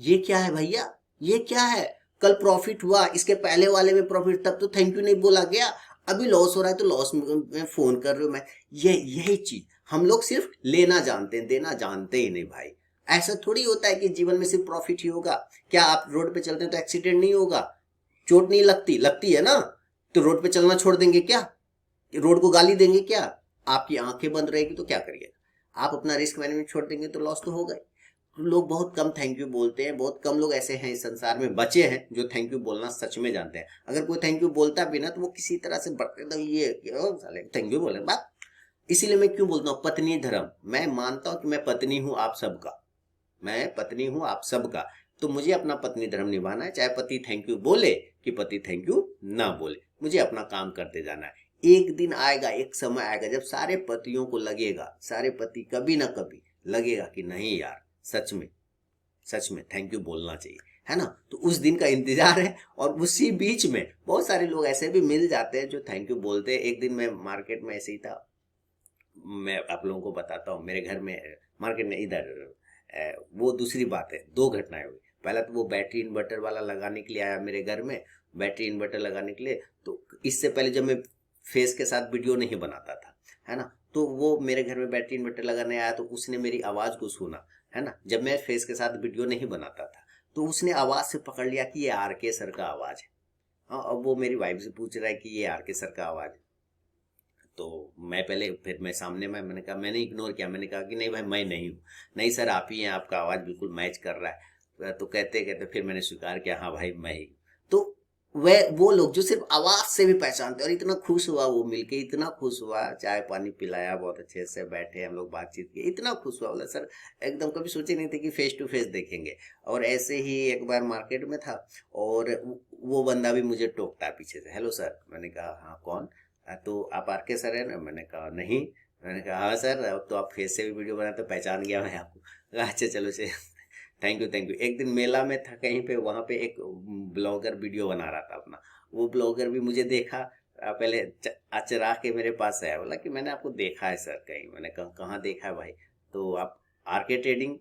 ये क्या है भैया, ये क्या है? कल प्रॉफिट हुआ, इसके पहले वाले में प्रॉफिट, तब तो थैंक यू नहीं बोला गया। अभी लॉस हो रहा है तो लॉस में फोन कर रहे हो। मैं, ये यही चीज हम लोग सिर्फ लेना जानते हैं, देना जानते ही नहीं भाई। ऐसा थोड़ी होता है कि जीवन में सिर्फ प्रॉफिट ही होगा। क्या आप रोड पे चलते हैं तो एक्सीडेंट नहीं होगा, चोट नहीं लगती? लगती है ना। तो रोड पे चलना छोड़ देंगे क्या? रोड को गाली देंगे क्या? आपकी आंखें बंद रहेगी तो क्या करिएगा? आप अपना रिस्क मैनेजमेंट छोड़ देंगे तो लॉस तो होगा ही। लोग बहुत कम थैंक यू बोलते हैं। बहुत कम लोग ऐसे हैं इस संसार में बचे हैं जो थैंक यू बोलना सच में जानते हैं। अगर कोई थैंक यू बोलता भी ना तो वो किसी तरह से तो ये साले थैंक यू बोले बात। इसीलिए मैं क्यों बोलता हूँ पत्नी धर्म। मैं मानता हूँ कि मैं पत्नी हूँ आप सबका, मैं पत्नी हूँ आप सबका। तो मुझे अपना पत्नी धर्म निभाना है, चाहे पति थैंक यू बोले कि पति थैंक यू ना बोले, मुझे अपना काम करते जाना है। एक दिन आएगा, एक समय आएगा जब सारे पतियों को लगेगा, सारे पति कभी ना कभी लगेगा कि नहीं यार, सच में, सच में थैंक यू बोलना चाहिए, है ना। तो उस दिन का इंतजार है। और उसी बीच में बहुत सारे लोग ऐसे भी मिल जाते हैं जो थैंक यू बोलते हैं। एक दिन मैं मार्केट में ऐसे ही था, मैं आप लोगों को बताता हूँ, मेरे घर में, मार्केट में इधर, वो दूसरी बात है, दो घटनाएं हुई। पहला तो वो बैटरी इन्वर्टर वाला लगाने के लिए आया मेरे घर में, बैटरी इन्वर्टर लगाने के लिए। तो इससे पहले जब मैं फेस के साथ वीडियो नहीं बनाता था, है ना, तो वो मेरे घर में बैटरी इन्वर्टर लगाने आया, तो उसने मेरी आवाज़ को सुना, है ना, जब मैं फेस के साथ वीडियो नहीं बनाता था। तो उसने आवाज़ से पकड़ लिया कि ये आर के सर का आवाज़ है। हाँ, अब वो मेरी वाइफ से पूछ रहा है कि ये आर के सर का आवाज़ है। तो मैं पहले, फिर मैं सामने में, मैंने कहा, मैंने इग्नोर किया, मैंने कहा कि नहीं भाई मैं नहीं हूँ, नहीं सर आप ही हैं, आपका आवाज़ बिल्कुल मैच कर रहा है। तो कहते कहते फिर मैंने स्वीकार किया, हाँ भाई मैं ही हूँ। तो वह वो लोग जो सिर्फ आवाज़ से भी पहचानते, और इतना खुश हुआ वो मिलके, इतना खुश हुआ, चाय पानी पिलाया, बहुत अच्छे से बैठे हम लोग बातचीत की, इतना खुश हुआ, बोला सर एकदम कभी सोचे नहीं थे कि फेस टू फेस देखेंगे। और ऐसे ही एक बार मार्केट में था और वो बंदा भी मुझे टोकता है पीछे से, हेलो सर। मैंने कहा हाँ कौन? तो आप आर के सर है ना? मैंने कहा नहीं। मैंने कहा हाँ सर, अब तो आप फेस से भी वीडियो बनाते, तो पहचान गया मैं आपको। कहा, अच्छा चलो से थैंक यू थैंक यू। एक दिन मेला में था कहीं पे, वहाँ पे एक ब्लॉगर वीडियो बना रहा था अपना। वो ब्लॉगर भी मुझे देखा, पहले अचरा के मेरे पास आया, बोला कि मैंने आपको देखा है सर कहीं। मैंने कहा कहाँ देखा है भाई? तो आप आर के ट्रेडिंग?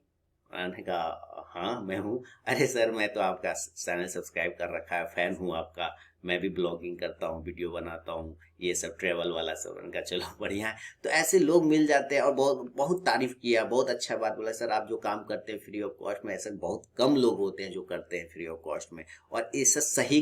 मैंने कहा हाँ मैं हूँ। अरे सर मैं तो आपका चैनल सब्सक्राइब कर रखा है, फैन हूँ आपका, मैं भी ब्लॉगिंग करता हूँ, वीडियो बनाता हूँ, ये सब ट्रेवल वाला सब। उनका चलो बढ़िया है। तो ऐसे लोग मिल जाते हैं और बहुत बहुत तारीफ किया, बहुत अच्छा बात बोला, सर आप जो काम करते हैं फ्री ऑफ कॉस्ट में, ऐसे बहुत कम लोग होते हैं जो करते हैं फ्री ऑफ कॉस्ट में। और इससे सही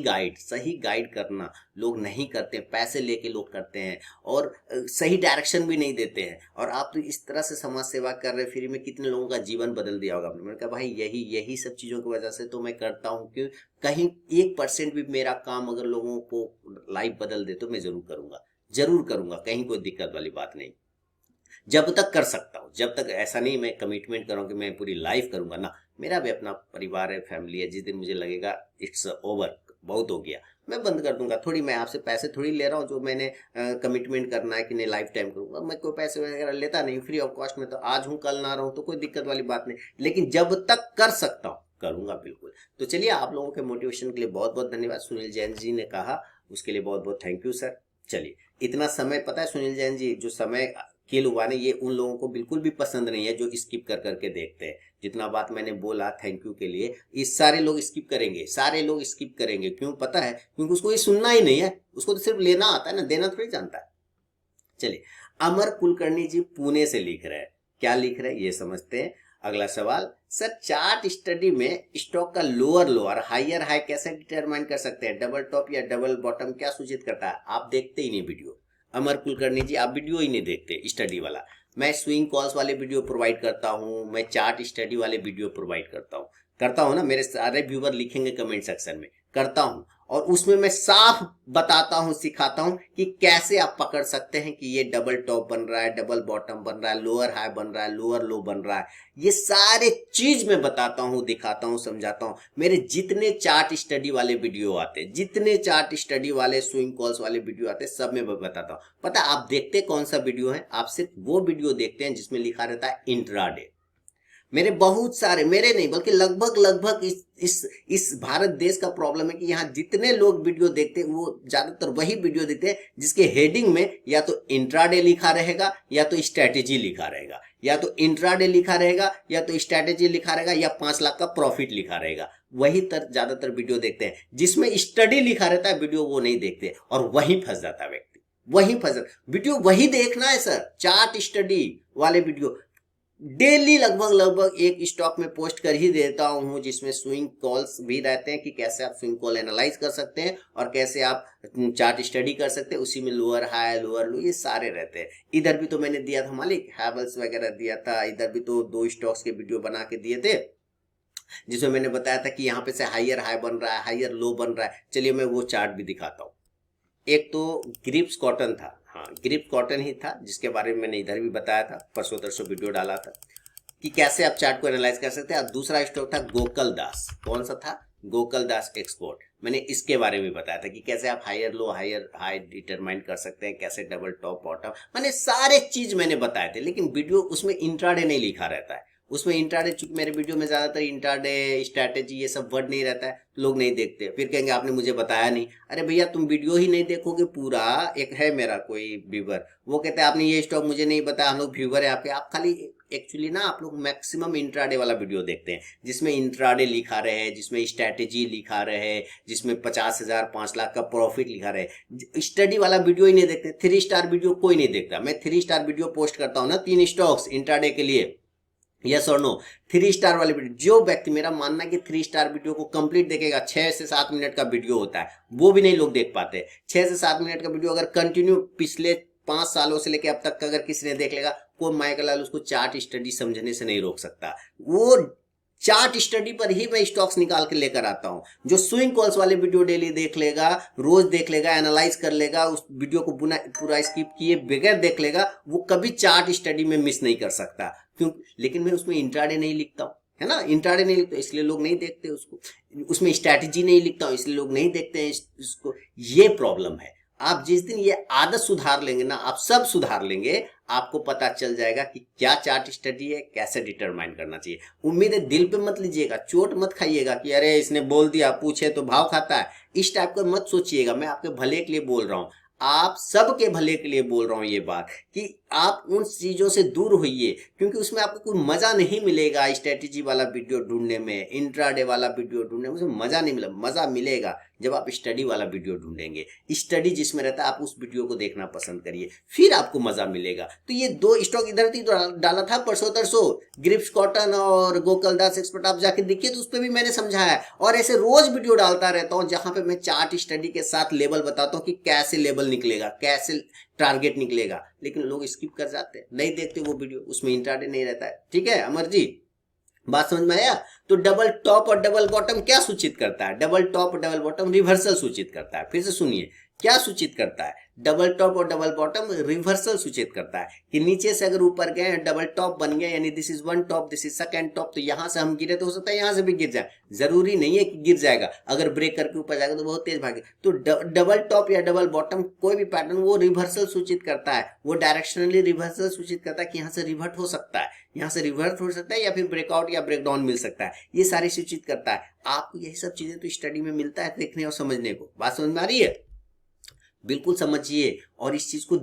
गाइड करना लोग नहीं करते, पैसे लेके लोग करते हैं और सही डायरेक्शन भी नहीं देते हैं। और आप तो इस तरह से समाज सेवा कर रहे हैं फ्री में, कितने लोगों का जीवन बदल दिया होगा आपने। मैंने कहा भाई यही यही सब चीज़ों की वजह से तो मैं करता हूँ कि कहीं 1% भी मेरा काम अगर लोगों को लाइफ बदल दे तो मैं जरूर करूंगा, जरूर करूंगा, कहीं कोई दिक्कत वाली बात नहीं। जब तक कर सकता हूँ, जब तक ऐसा नहीं मैं कमिटमेंट करूँ कि मैं पूरी लाइफ करूंगा ना। मेरा भी अपना परिवार है, फैमिली है। जिस दिन मुझे लगेगा इट्स ओवर, बहुत हो गया, मैं बंद कर दूंगा। थोड़ी मैं आपसे पैसे थोड़ी ले रहा हूँ जो मैंने कमिटमेंट करना है कि नहीं लाइफ टाइम करूंगा। मैं कोई पैसे वगैरह लेता नहीं फ्री ऑफ कॉस्ट में, तो आज हूँ कल ना रहूँ तो कोई दिक्कत वाली बात नहीं। लेकिन जब तक कर सकता हूँ करूंगा बिल्कुल। तो चलिए, आप लोगों के मोटिवेशन के लिए बहुत बहुत धन्यवाद। सुनील जैन जी ने कहा, उसके लिए बहुत बहुत थैंक यू सर। चलिए, इतना समय, पता है सुनील जैन जी, जो समय खेल उगाने, ये उन लोगों को बिल्कुल भी पसंद नहीं है जो स्किप कर करके देखते हैं। जितना बात मैंने बोला थैंक यू के लिए, इस सारे लोग स्किप करेंगे, सारे लोग स्किप करेंगे। क्यों पता है? क्योंकि उसको ये सुनना ही नहीं है, उसको तो सिर्फ लेना आता है ना, देना थोड़ी जानता है। चलिए, अमर कुलकर्णी जी पुणे से लिख रहे हैं। क्या लिख रहे हैं ये समझते हैं। अगला सवाल, सर चार्ट स्टडी में स्टॉक का लोअर लो और हायर हाई कैसे डिटरमाइन कर सकते हैं? डबल टॉप या डबल बॉटम क्या सूचित करता है? आप देखते ही नहीं वीडियो। अमर कुलकर्णी जी, आप वीडियो ही नहीं देखते स्टडी वाला। मैं स्विंग कॉल्स वाले वीडियो प्रोवाइड करता हूँ, मैं चार्ट स्टडी वाले वीडियो प्रोवाइड करता हूँ ना। मेरे सारे व्यूवर लिखेंगे कमेंट सेक्शन में, करता हूँ। और उसमें मैं साफ बताता हूं, सिखाता हूं कि कैसे आप पकड़ सकते हैं कि ये डबल टॉप बन रहा है, डबल बॉटम बन रहा है, लोअर हाई बन रहा है, लोअर लो बन रहा है। ये सारे चीज मैं बताता हूं, दिखाता हूं, समझाता हूं। मेरे जितने चार्ट स्टडी वाले वीडियो आते, जितने चार्ट स्टडी वाले स्विंग कॉल्स वाले वीडियो आते, सब में बताता हूं। पता है आप देखते कौन सा वीडियो है? आप सिर्फ वो वीडियो देखते हैं जिसमें लिखा रहता है इंट्राडे। मेरे बहुत सारे, मेरे नहीं बल्कि लगभग इस भारत देश का प्रॉब्लम है कि यहाँ जितने लोग वीडियो देखते हैं वो ज्यादातर वही वीडियो देखते हैं जिसके हेडिंग में या तो इंट्राडे लिखा रहेगा या तो स्ट्रैटेजी लिखा रहेगा, या तो इंट्राडे लिखा रहेगा या तो स्ट्रैटेजी लिखा रहेगा, या 5 लाख का प्रॉफिट लिखा रहेगा। वही ज्यादातर वीडियो देखते हैं। जिसमें स्टडी लिखा रहता है वीडियो वो नहीं देखते, और वहीं फंस जाता है व्यक्ति, वहीं फंस जाता। वीडियो वही देखना है सर, चार्ट स्टडी वाले वीडियो डेली लगभग एक स्टॉक में पोस्ट कर ही देता हूं, जिसमें स्विंग कॉल्स भी रहते हैं कि कैसे आप स्विंग कॉल एनालाइज कर सकते हैं और कैसे आप चार्ट स्टडी कर सकते हैं। उसी में लोअर हाई, लोअर लो, ये सारे रहते हैं। इधर भी तो मैंने दिया था मालिक, हैवल्स वगैरह दिया था। इधर भी तो 2 स्टॉक्स के वीडियो बना के दिए थे, जिसमें मैंने बताया था कि यहाँ पे से हायर हाई बन रहा है, हायर लो बन रहा है। चलिए मैं वो चार्ट भी दिखाता हूँ। एक तो ग्रिप्स कॉटन था, हाँ ग्रिप कॉटन ही था, जिसके बारे में मैंने इधर भी बताया था, परसों तरसों वीडियो डाला था कि कैसे आप चार्ट को एनालाइज कर सकते हैं। और दूसरा स्टॉक था गोकुल दास। कौन सा था? गोकुल दास एक्सपोर्ट। मैंने इसके बारे में बताया था कि कैसे आप higher low, higher high determine कर सकते हैं, कैसे डबल टॉप बॉटम, मैंने सारे चीज मैंने बताए थे। लेकिन वीडियो उसमें इंट्राडे नहीं लिखा रहता है। उसमें इंट्राडे, चूंकि मेरे वीडियो में ज्यादातर इंट्राडे, स्ट्रैटेजी, ये सब वर्ड नहीं रहता है, लोग नहीं देखते। फिर कहेंगे आपने मुझे बताया नहीं। अरे भैया तुम वीडियो ही नहीं देखोगे पूरा। एक है मेरा कोई व्यूवर, वो कहते हैं आपने ये स्टॉक मुझे नहीं बताया, हम लोग व्यूवर है आपके। आप खाली एक्चुअली ना, आप लोग मैक्सिमम इंट्राडे वाला वीडियो देखते हैं, जिसमें इंट्राडे लिखा रहे, जिसमें स्ट्रैटेजी लिखा रहे, जिसमें 50,000 5 लाख का प्रॉफिट लिखा रहे। स्टडी वाला वीडियो ही नहीं देखते। 3 स्टार वीडियो कोई नहीं देखता। मैं 3 स्टार वीडियो पोस्ट करता हूँ ना, 3 स्टॉक्स इंट्राडे के लिए, यस और नो। 3 स्टार वाले वीडियो, जो व्यक्ति, मेरा मानना है कि 3 स्टार वीडियो को कंप्लीट देखेगा, 6 से 7 मिनट का वीडियो होता है, वो भी नहीं लोग देख पाते। 6 से 7 मिनट का वीडियो अगर कंटिन्यू पिछले 5 सालों से लेकर अब तक का अगर किसी ने देख लेगा, कोई माइकल लाल उसको चार्ट स्टडी समझने से नहीं रोक सकता। वो चार्ट स्टडी पर ही मैं स्टॉक्स निकाल के लेकर आता हूं। जो स्विंग कॉल्स वाले वीडियो डेली देख लेगा, रोज देख लेगा, एनालाइज कर लेगा, उस वीडियो को पूरा स्किप किए बगैर देख लेगा, वो कभी चार्ट स्टडी में मिस नहीं कर सकता। क्यों? लेकिन मैं उसमें इंट्राडे नहीं लिखता हूं, है ना, इंट्राडे नहीं लिखता, इसलिए लोग नहीं देखते उसको। उसमें स्ट्रैटेजी नहीं लिखता हूं, इसलिए लोग नहीं देखते हैं इसको। ये प्रॉब्लम है। आप जिस दिन ये आदत सुधार लेंगे ना, आप सब सुधार लेंगे, आपको पता चल जाएगा कि क्या चार्ट स्टडी है, कैसे डिटरमाइन करना चाहिए। उम्मीद है दिल पे मत लीजिएगा, चोट मत खाइएगा कि अरे इसने बोल दिया, पूछे तो भाव खाता है, इस टाइप का मत सोचिएगा। मैं आपके भले के लिए बोल रहा हूं, आप सबके भले के लिए बोल रहा हूं ये बात, कि आप उन चीजों से दूर होइए, क्योंकि उसमें आपको कोई मजा नहीं मिलेगा। स्ट्रेटेजी वाला वीडियो ढूंढने में, इंट्राडे वाला वीडियो ढूंढने में उसमें मजा नहीं मिलेगा। मजा मिलेगा जब आप स्टडी वाला वीडियो ढूंढेंगे। स्टडी जिसमें रहता है, आप उस वीडियो को देखना पसंद करिए, फिर आपको मजा मिलेगा। तो ये 2 स्टॉक इधर थी डाला था परसों तरसों, ग्रिप्स कॉटन और गोकुल दास एक्सपोर्ट, आप जाके देखिए तो उस पर भी मैंने समझाया। और ऐसे रोज वीडियो डालता रहता हूं जहां पे मैं चार्ट स्टडी के साथ लेवल बताता हूं कि कैसे लेवल निकलेगा, कैसे टारगेट निकलेगा। लेकिन लोग स्किप कर जाते हैं, नहीं देखते वो वीडियो, उसमें इंट्राडे नहीं रहता है। ठीक है अमर जी, बात समझ में आया? तो डबल टॉप और डबल बॉटम क्या सूचित करता है? डबल टॉप और डबल बॉटम रिवर्सल सूचित करता है। फिर से सुनिए, क्या सूचित करता है? डबल टॉप और डबल बॉटम रिवर्सल सूचित करता है कि नीचे से अगर ऊपर गए डबल टॉप बन गया, यानी this is one top, this is second top, तो यहां से हम गिरे तो हो सकता है यहां से भी गिर जाए, जरूरी नहीं है कि गिर जाएगा। अगर ब्रेक करके ऊपर जाएगा तो बहुत तेज भागे। तो डबल टॉप या डबल बॉटम कोई भी पैटर्न वो रिवर्सल सूचित करता है, वो डायरेक्शनली रिवर्सल सूचित करता है कि यहाँ से रिवर्ट हो सकता है, यहाँ से रिवर्ट हो सकता है, या फिर ब्रेकआउट या ब्रेकडाउन मिल सकता है, ये सारी सूचित करता है। आपको यही सब चीजें तो स्टडी में मिलता है देखने और समझने को। बात समझ में आ रही है? बिल्कुल समझिए और इस चीज को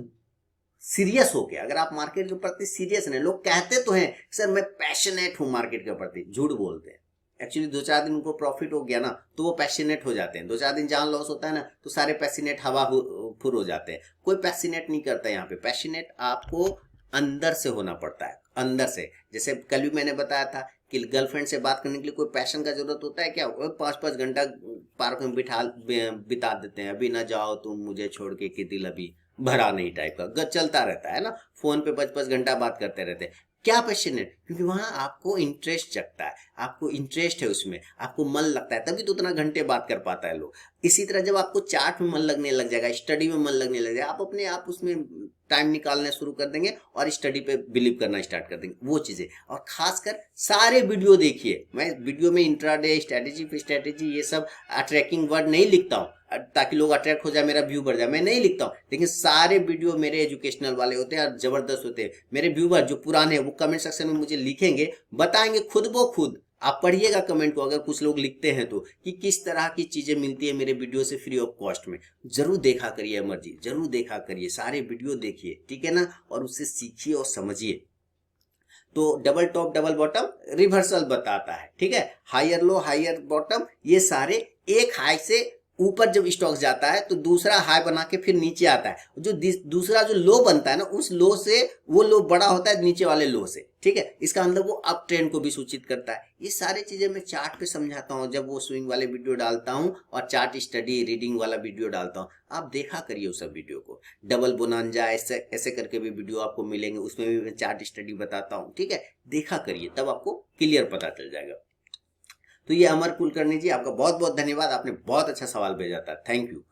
सीरियस हो गया। अगर आप मार्केट के प्रति सीरियस नहीं, लोग कहते तो हैं सर मैं पैशनेट हूं मार्केट के प्रति, झूठ बोलते हैं। एक्चुअली 2-4 दिन उनको प्रॉफिट हो गया ना तो वो पैशनेट हो जाते हैं, 2-4 दिन जहां लॉस होता है ना तो सारे पैशनेट हवा फुर हो जाते हैं। कोई पैशनेट नहीं करता यहाँ पे, पैशनेट आपको अंदर से होना पड़ता है, अंदर से। जैसे कल भी मैंने बताया था कि गर्लफ्रेंड से बात करने के लिए कोई पैशन का जरूरत होता है क्या? वो 5-5 घंटा पार्क में बिता देते हैं, अभी ना जाओ तुम मुझे छोड़ के कि दिल अभी भरा नहीं टाइप का चलता रहता है ना, फोन पे 5-5 घंटा बात करते रहते हैं। क्या पैशन है? क्योंकि वहां आपको इंटरेस्ट जगता है, आपको इंटरेस्ट है उसमें, आपको मन लगता है, तभी तो उतना घंटे बात कर पाता है लोग। इसी तरह जब आपको चार्ट में मन लगने लग जाएगा, स्टडी में मन लगने लग जाएगा, आप अपने आप उसमें टाइम निकालना शुरू कर देंगे और स्टडी पे बिलीव करना स्टार्ट कर देंगे, वो चीजें। और खासकर सारे वीडियो देखिए, मैं वीडियो में इंट्राडे स्ट्रेटेजी पे स्ट्रेटेजी ये सब अट्रैक्टिंग वर्ड नहीं लिखता हूँ ताकि लोग अट्रैक्ट हो जाए, मेरा व्यू बढ़ जाए, मैं नहीं लिखता हूँ। लेकिन सारे वीडियो मेरे एजुकेशनल वाले होते हैं और जबरदस्त होते हैं। मेरे व्यूवर जो पुराने हैं वो कमेंट सेक्शन में मुझे लिखेंगे, बताएंगे खुद ब खुद। आप पढ़िएगा कमेंट को, अगर कुछ लोग लिखते हैं तो, कि किस तरह की चीजें मिलती है मेरे वीडियो से फ्री ऑफ कॉस्ट में। जरूर देखा करिए अमर जी, जरूर देखा करिए, सारे वीडियो देखिए, ठीक है ना, और उससे सीखिए और समझिए। तो double top double bottom reversal बताता है, ठीक है, हायर लो हायर बॉटम, ये सारे एक हाई से ऊपर जब स्टॉक जाता है तो दूसरा हाई बना के फिर नीचे आता है, जो दूसरा जो लो बनता है ना उस लो से वो लो बड़ा होता है नीचे वाले लो से, ठीक है। इसका मतलब वो अप ट्रेंड को भी सूचित करता है। ये सारी चीजें मैं चार्ट पे समझाता हूँ जब वो स्विंग वाले वीडियो डालता हूँ और चार्ट स्टडी रीडिंग वाला वीडियो डालता हूँ। आप देखा करिए उस सब वीडियो को। डबल बोनांजा ऐसे ऐसे करके भी वीडियो आपको मिलेंगे, उसमें भी मैं चार्ट स्टडी बताता हूँ, ठीक है, देखा करिए, तब आपको क्लियर पता चल जाएगा। तो ये अमर कुलकर्णी जी, आपका बहुत बहुत धन्यवाद, आपने बहुत अच्छा सवाल भेजा था, थैंक यू।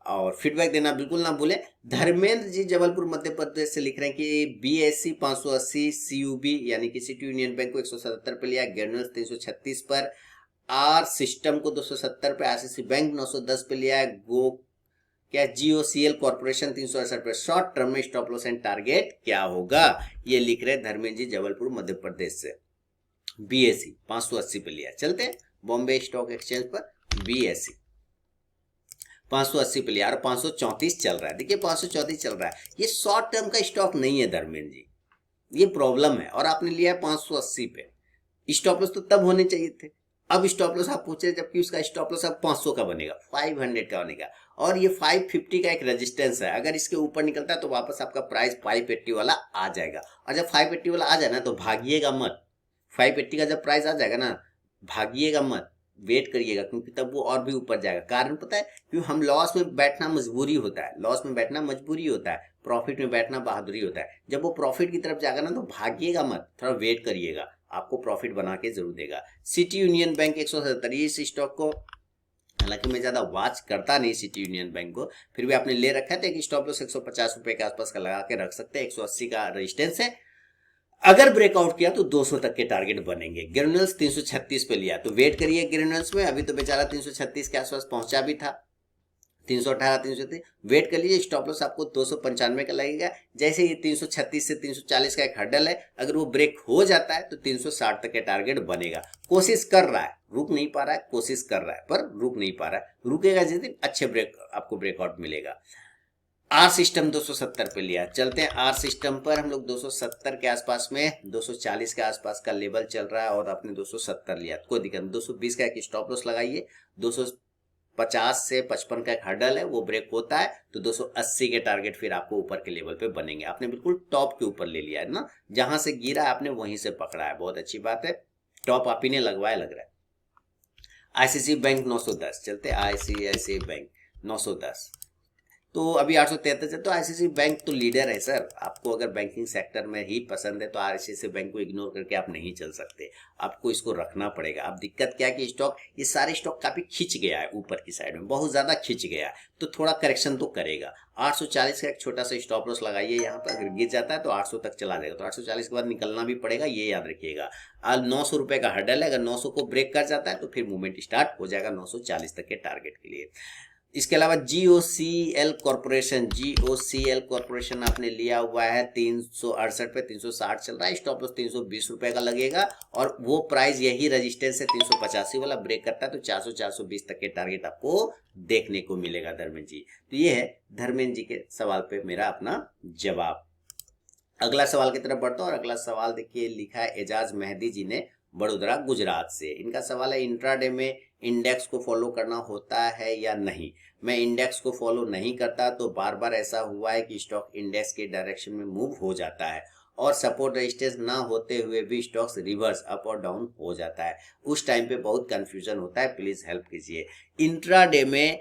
और फीडबैक देना बिल्कुल ना भूलें। धर्मेंद्र जी जबलपुर मध्य प्रदेश से लिख रहे हैं कि BSE 580 CUB यानी कि सिटी यूनियन बैंक को 177 पे लिया, ग्रेनुअल्स 336 पर, आर सिस्टम को 270 पे, ICICI बैंक 910 पे लिया है, GOCL कॉर्पोरेशन 368 पे। शॉर्ट टर्म में स्टॉप लॉस एंड टारगेट क्या होगा, ये लिख रहे हैं धर्मेंद्र जी जबलपुर मध्य प्रदेश से। BSE 580 पे लिया, चलते हैं बॉम्बे स्टॉक एक्सचेंज पर। BSE 580 पे लिया और 534 चल रहा है। देखिए 534 चल रहा है, ये शॉर्ट टर्म का स्टॉक नहीं है धर्मेंद्र जी, ये प्रॉब्लम है। और आपने लिया है 580 पे, स्टॉप लॉस तो तब होने चाहिए थे। अब स्टॉप लॉस आप पूछे, जबकि उसका स्टॉप लॉस अब 500 का बनेगा, 500 का बनेगा, और ये 550 का एक रेजिस्टेंस है। अगर इसके ऊपर निकलता है तो वापस आपका प्राइस 580 वाला आ जाएगा। और जब 580 वाला आ जाए ना तो भागिएगा मत, 580 का जब प्राइस आ जाएगा ना भागिएगा मत, वेट करिएगा, क्योंकि तब वो और भी ऊपर जाएगा। कारण पता है क्यों? हम लॉस में बैठना मजबूरी होता है, लॉस में बैठना मजबूरी होता है, प्रॉफिट में बैठना बहादुरी होता है। जब वो प्रॉफिट की तरफ जाएगा ना तो भागिएगा मत, थोड़ा वेट करिएगा, आपको प्रॉफिट बना के जरूर देगा। सिटी यूनियन बैंक 177, इस स्टॉक को हालांकि मैं ज्यादा वॉच करता नहीं सिटी यूनियन बैंक को, फिर भी आपने ले रखा था कि स्टॉप लॉस 150 रुपए के आसपास का लगा के रख सकते हैं। 180 का रेजिस्टेंस है, अगर ब्रेकआउट किया तो 200 तक के टारगेट बनेंगे। ग्रेनुअल्स 336 पे लिया, तो वेट करिए ग्रेनुअल्स में, अभी तो बेचारा 336 के आसपास पहुंचा भी था, 318 330, वेट कर लीजिए। स्टॉप लॉस आपको 295 का लगेगा। जैसे ये 336 से 340 का एक हर्डल है, अगर वो ब्रेक हो जाता है तो 360 तक के टारगेट बनेगा। कोशिश कर रहा है, रुक नहीं पा रहा है, कोशिश कर रहा है पर रुक नहीं पा रहा है, रुकेगा जिस दिन अच्छे आपको ब्रेकआउट मिलेगा। आर सिस्टम 270 पे लिया, चलते हैं आर सिस्टम पर। हम लोग 270 के आसपास में, 240 के आसपास का लेवल चल रहा है और आपने 270 लिया, कोई दिक्कत नहीं। 220 का एक स्टॉप लॉस लगाइए, 250 से 55 का एक हर्डल है, वो ब्रेक होता है तो 280 के टारगेट फिर आपको ऊपर के लेवल पे बनेंगे। आपने बिल्कुल टॉप के ऊपर ले लिया है ना, जहां से गिरा है आपने वहीं से पकड़ा है, बहुत अच्छी बात है, टॉप आप ही ने लगवाया लग रहा है। ICICI बैंक 910, चलते ICICI बैंक 910, तो अभी 833 है। तो आईसीआईसी बैंक तो लीडर है सर। आपको अगर बैंकिंग सेक्टर में ही पसंद है तो आईसीआईसी बैंक को इग्नोर करके आप नहीं चल सकते, आपको इसको रखना पड़ेगा। अब दिक्कत क्या है कि स्टॉक, ये सारे स्टॉक काफी खिंच गया है ऊपर की साइड में, बहुत ज्यादा खिंच गया है, तो थोड़ा करेक्शन तो करेगा। 840 का एक छोटा सा स्टॉप लॉस लगाइए यहाँ पर, अगर गिर जाता है तो 800 तक चला जाएगा, तो 840 के बाद निकलना भी पड़ेगा, ये याद रखिएगा। आज 900 रुपए का हर्डल है, अगर 900 को ब्रेक कर जाता है तो फिर मूवमेंट स्टार्ट हो जाएगा 940 तक के टारगेट के लिए। इसके अलावा जीओसीएल कॉर्पोरेशन आपने लिया हुआ है 368 पे, 360 चल रहा है, स्टॉप लॉस 320 रुपए का लगेगा, और वो प्राइस यही रेजिस्टेंस है 385 वाला, ब्रेक करता है तो 400 420 तक के टारगेट आपको देखने को मिलेगा धर्मेंद्र जी। तो ये है धर्मेंद्र जी के सवाल पे मेरा अपना जवाब। अगला सवाल की तरफ बढ़ता हूँ, और अगला सवाल देखिए लिखा है एजाज मेहदी जी ने, बड़ोदरा गुजरात से। इनका सवाल है इंट्राडे में इंडेक्स को फॉलो करना होता है या नहीं। मैं इंडेक्स को फॉलो नहीं करता, तो बार बार ऐसा हुआ है कि स्टॉक इंडेक्स के डायरेक्शन में मूव हो जाता है, और सपोर्ट रेजिस्टेंस ना होते हुए भी स्टॉक्स रिवर्स अप और डाउन हो जाता है। उस टाइम पे बहुत कंफ्यूजन होता है, प्लीज हेल्प कीजिए। इंट्राडे में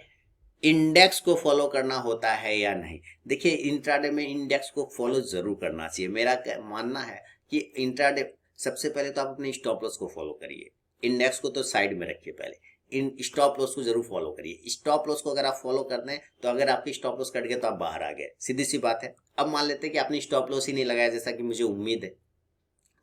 इंडेक्स को फॉलो करना होता है या नहीं। देखिए इंट्राडे में इंडेक्स को फॉलो जरूर करना चाहिए। मेरा मानना है कि इंट्राडे, सबसे पहले तो आप अपने स्टॉप लॉस को फॉलो करिए, इंडेक्स को तो साइड में रखिए, पहले इन स्टॉप लॉस को जरूर फॉलो करिए। स्टॉप लॉस को अगर आप फॉलो करते हैं तो अगर आपकी स्टॉप लॉस कट गया तो आप बाहर आ गए, सीधी सी बात है। अब मान लेते हैं कि आपने स्टॉप लॉस ही नहीं लगाया जैसा कि मुझे उम्मीद है,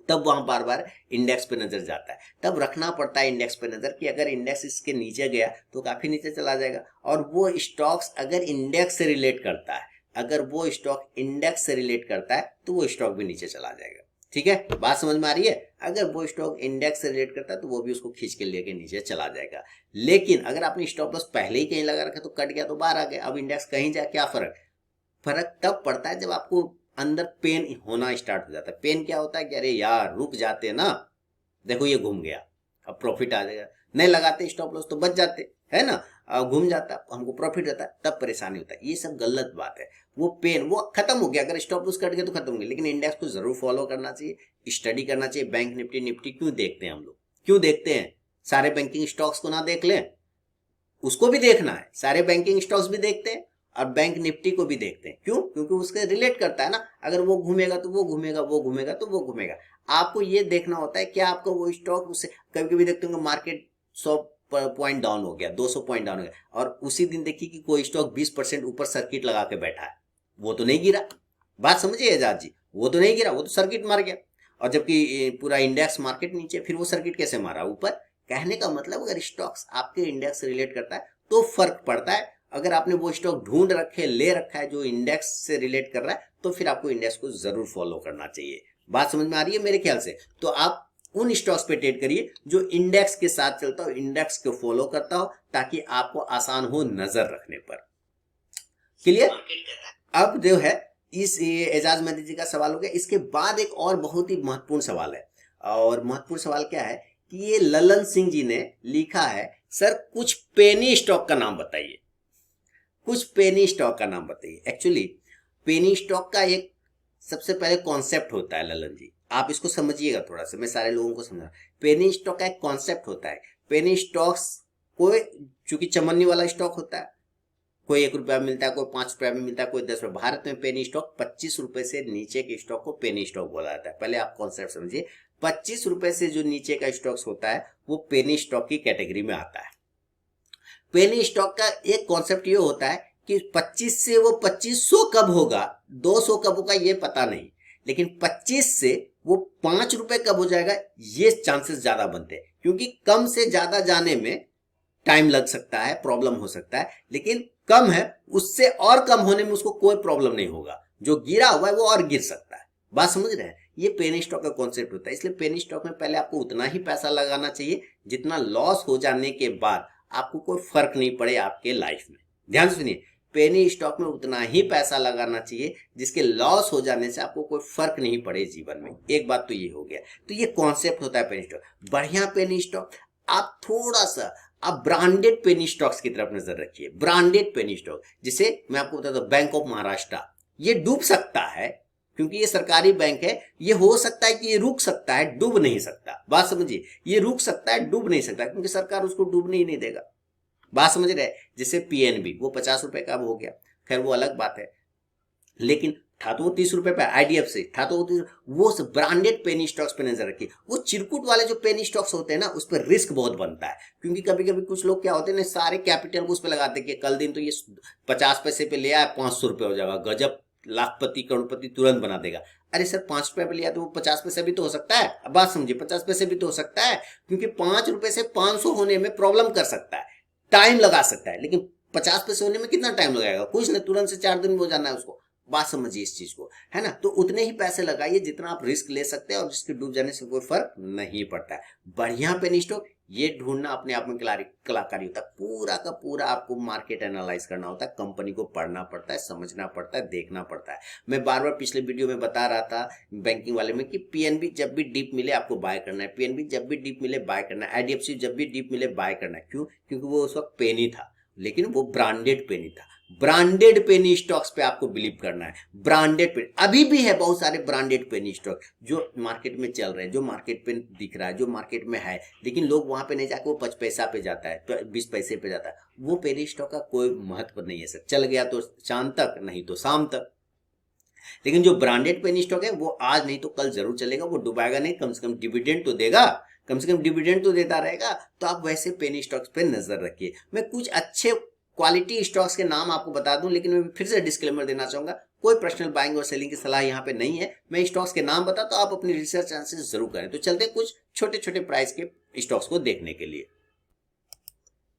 तब वहां बार बार इंडेक्स पे नजर जाता है, तब रखना पड़ता है इंडेक्स पे नजर कि अगर इंडेक्स इसके नीचे गया तो काफी नीचे चला जाएगा, और वो स्टॉक्स अगर इंडेक्स से रिलेट करता है, अगर वो स्टॉक इंडेक्स से रिलेट करता है तो वो स्टॉक भी नीचे चला जाएगा। ठीक है, बात समझ में आ रही है। अगर वो स्टॉक इंडेक्स से रिलेट करता है तो वो भी उसको खींच के लेके नीचे चला जाएगा। लेकिन अगर आपने स्टॉप लॉस पहले ही कहीं लगा रखा तो कट गया तो बाहर आ गया, अब इंडेक्स कहीं जाए, क्या फर्क। फर्क तब पड़ता है जब आपको अंदर पेन होना स्टार्ट हो जाता है। पेन क्या होता है कि अरे यार रुक जाते ना, देखो ये घूम गया, अब प्रॉफिट आ जाएगा, नहीं लगाते स्टॉप लॉस तो बच जाते, है ना, घूम जाता हमको प्रॉफिट होता है, तब परेशानी होता है। ये सब गलत बात है। वो पेन वो खत्म हो गया, अगर स्टॉप लॉस कट गया तो खत्म हो गया, लेकिन इंडेक्स को जरूर फॉलो करना चाहिए, स्टडी करना चाहिए। बैंक निफ्टी निफ्टी क्यों देखते हैं हम लोग, क्यों देखते हैं, सारे बैंकिंग स्टॉक्स को ना देख लें, उसको भी देखना है, सारे बैंकिंग स्टॉक्स भी देखते हैं और बैंक निफ्टी को भी देखते हैं। क्यों, क्योंकि उसके रिलेट करता है ना, अगर वो घूमेगा तो वो घूमेगा, वो घूमेगा तो वो घूमेगा। आपको ये देखना होता है क्या आपको वो स्टॉक, उससे कभी कभी देखते होंगे मार्केट 100 पॉइंट डाउन हो गया, 200 पॉइंट डाउन हो गया, और उसी दिन देखिए कि कोई स्टॉक 20% ऊपर सर्किट लगा के बैठा है, वो तो नहीं गिरा। बात समझिए एजाज जी, वो तो नहीं गिरा, वो तो सर्किट मार गया, और जबकि पूरा इंडेक्स मार्केट नीचे, फिर वो सर्किट कैसे मारा ऊपर। कहने का मतलब अगर स्टॉक्स आपके इंडेक्स से रिलेट करता है तो फर्क पड़ता है। अगर आपने वो स्टॉक ढूंढ रखे, ले रखा है जो इंडेक्स से रिलेट कर रहा है, तो फिर आपको इंडेक्स को जरूर फॉलो करना चाहिए। बात समझ में आ रही है मेरे ख्याल से। तो आप उन स्टॉक्स पे ट्रेड करिए जो इंडेक्स के साथ चलता हो, इंडेक्स को फॉलो करता हो, ताकि आपको आसान हो नजर रखने पर। क्लियर। अब जो है इस एजाज मेहदी जी का सवाल हो गया। इसके बाद एक और बहुत ही महत्वपूर्ण सवाल है, और महत्वपूर्ण सवाल क्या है कि ये ललन सिंह जी ने लिखा है, सर कुछ पेनी स्टॉक का नाम बताइए, कुछ पेनी स्टॉक का नाम बताइए। एक्चुअली पेनी स्टॉक का एक सबसे पहले कॉन्सेप्ट होता है ललन जी, आप इसको समझिएगा थोड़ा सा, मैं सारे लोगों को समझा। पेनी स्टॉक का एक कॉन्सेप्ट होता है। पेनी स्टॉक्स कोई, चूंकि चमन्नी वाला स्टॉक होता है, कोई 1 रुपया मिलता है, कोई 5 रुपया में मिलता है, कोई 10 रुपया। भारत में पेनी स्टॉक 25 रुपए से नीचे के स्टॉक को पेनी स्टॉक बोला जाता है। पहले आप कॉन्सेप्ट समझिए, 25 रुपए से जो नीचे का स्टॉक्स होता है वो पेनी स्टॉक की कैटेगरी में आता है। पेनी स्टॉक का एक कॉन्सेप्ट ये होता है कि 25 से वो 2500 कब होगा, 200 कब होगा ये पता नहीं, लेकिन 25 से वो 5 रुपए कब हो जाएगा ये चांसेस ज्यादा बनते हैं, क्योंकि कम से ज्यादा जाने में टाइम लग सकता है, प्रॉब्लम हो सकता है, लेकिन कम है उससे और कम होने में उसको कोई प्रॉब्लम नहीं होगा, जो गिरा हुआ है वो और गिर सकता है। बात समझ रहे हैं, ये पेनी स्टॉक का कॉन्सेप्ट होता है। इसलिए पेनी स्टॉक में पहले आपको उतना ही पैसा लगाना चाहिए जितना लॉस हो जाने के बाद आपको कोई फर्क नहीं पड़े आपके लाइफ में। ध्यान से सुनिए, पेनी स्टॉक में उतना ही पैसा लगाना चाहिए जिसके लॉस हो जाने से आपको कोई फर्क नहीं पड़े जीवन में। एक बात तो ये हो गया, तो ये कॉन्सेप्ट होता है पेनी स्टॉक। बढ़िया पेनी स्टॉक, आप थोड़ा सा आप ब्रांडेड पेनी स्टॉक्स की तरफ नजर रखिए। ब्रांडेड पेनी स्टॉक, जिसे मैं आपको बताता हूं, बैंक ऑफ महाराष्ट्र, ये डूब सकता है क्योंकि ये सरकारी बैंक है। ये हो सकता है कि ये रुक सकता है, डूब नहीं सकता। बात समझिए, ये रुक सकता है, डूब नहीं सकता, क्योंकि सरकार उसको डूबने ही नहीं देगा। बात समझ रहे हैं। जैसे पीएनबी, वो 50 रुपए का अब हो गया, खैर वो अलग बात है, लेकिन था तो वो 30 रुपए पे, आईडीएफसी था तो वो ब्रांडेड पेनी स्टॉक्स पे नजर रखिए। वो चिरकुट वाले जो पेनी स्टॉक्स होते हैं ना, उस पर रिस्क बहुत बनता है, क्योंकि कभी कभी कुछ लोग क्या होते हैं ना, सारे कैपिटल को उस पर लगाते हैं कि कल दिन तो ये 50 पैसे पे ले आया, 500 रुपये हो जाएगा, गजब, लाखपति करोड़पति तुरंत बना देगा। अरे सर, 5 रुपए पे लिया तो वो 50 पैसे भी तो हो सकता है। अब बात समझिए, 50 पैसे भी तो हो सकता है, क्योंकि 5 रुपए से 500 होने में प्रॉब्लम कर सकता है, टाइम लगा सकता है, लेकिन 50 पैसे होने में कितना टाइम लगाएगा, कुछ नहीं, तुरंत से 4 दिन में हो जाना है उसको। बात समझिए इस चीज को, है ना। तो उतने ही पैसे लगाइए जितना आप रिस्क ले सकते हैं, और जिसके डूब जाने से कोई फर्क नहीं पड़ता है। बढ़िया पेनी स्टॉक ये ढूंढना अपने आप में कलाकारी होता है। पूरा का पूरा आपको मार्केट एनालाइज करना होता है, कंपनी को पढ़ना पड़ता है, समझना पड़ता है, देखना पड़ता है। मैं बार बार पिछले वीडियो में बता रहा था बैंकिंग वाले में कि पीएनबी जब भी डीप मिले आपको बाय करना है, पीएनबी जब भी डीप मिले बाय करना है, आईडीएफसी जब भी डीप मिले बाय करना है। क्यों? क्योंकि वो उस वक्त पेनी था, लेकिन वो ब्रांडेड पेनी था। ब्रांडेड पेनी स्टॉक्स पे आपको बिलीव करना है। ब्रांडेड पेनी अभी भी है, बहुत सारे ब्रांडेड पेनी स्टॉक जो मार्केट में चल रहे हैं, जो मार्केट पे दिख रहा है, जो मार्केट में है, लेकिन लोग वहां पे नहीं जाके वो 5 पैसा पे जाता है, तो 20 पैसे पे जाता है। वो पेनी स्टॉक का कोई महत्व नहीं है सर, चल गया तो शाम तक, नहीं तो शाम तक। लेकिन जो ब्रांडेड पेनी स्टॉक है वो आज नहीं तो कल जरूर चलेगा, वो डुबाएगा नहीं, कम से कम डिविडेंड तो देगा, कम से कम डिविडेंड तो देता रहेगा। तो आप वैसे पेनी स्टॉक्स पे नजर रखिए। मैं कुछ अच्छे क्वालिटी स्टॉक्स के नाम आपको बता दूं, लेकिन मैं फिर से डिस्क्लेमर देना चाहूंगा, कोई पर्सनल बाइंग और सेलिंग की सलाह यहाँ पे नहीं है। मैं स्टॉक्स के नाम बता तो आप अपनी रिसर्च एनालिसिस जरूर करें। तो चलते कुछ छोटे छोटे प्राइस के स्टॉक्स को देखने के लिए।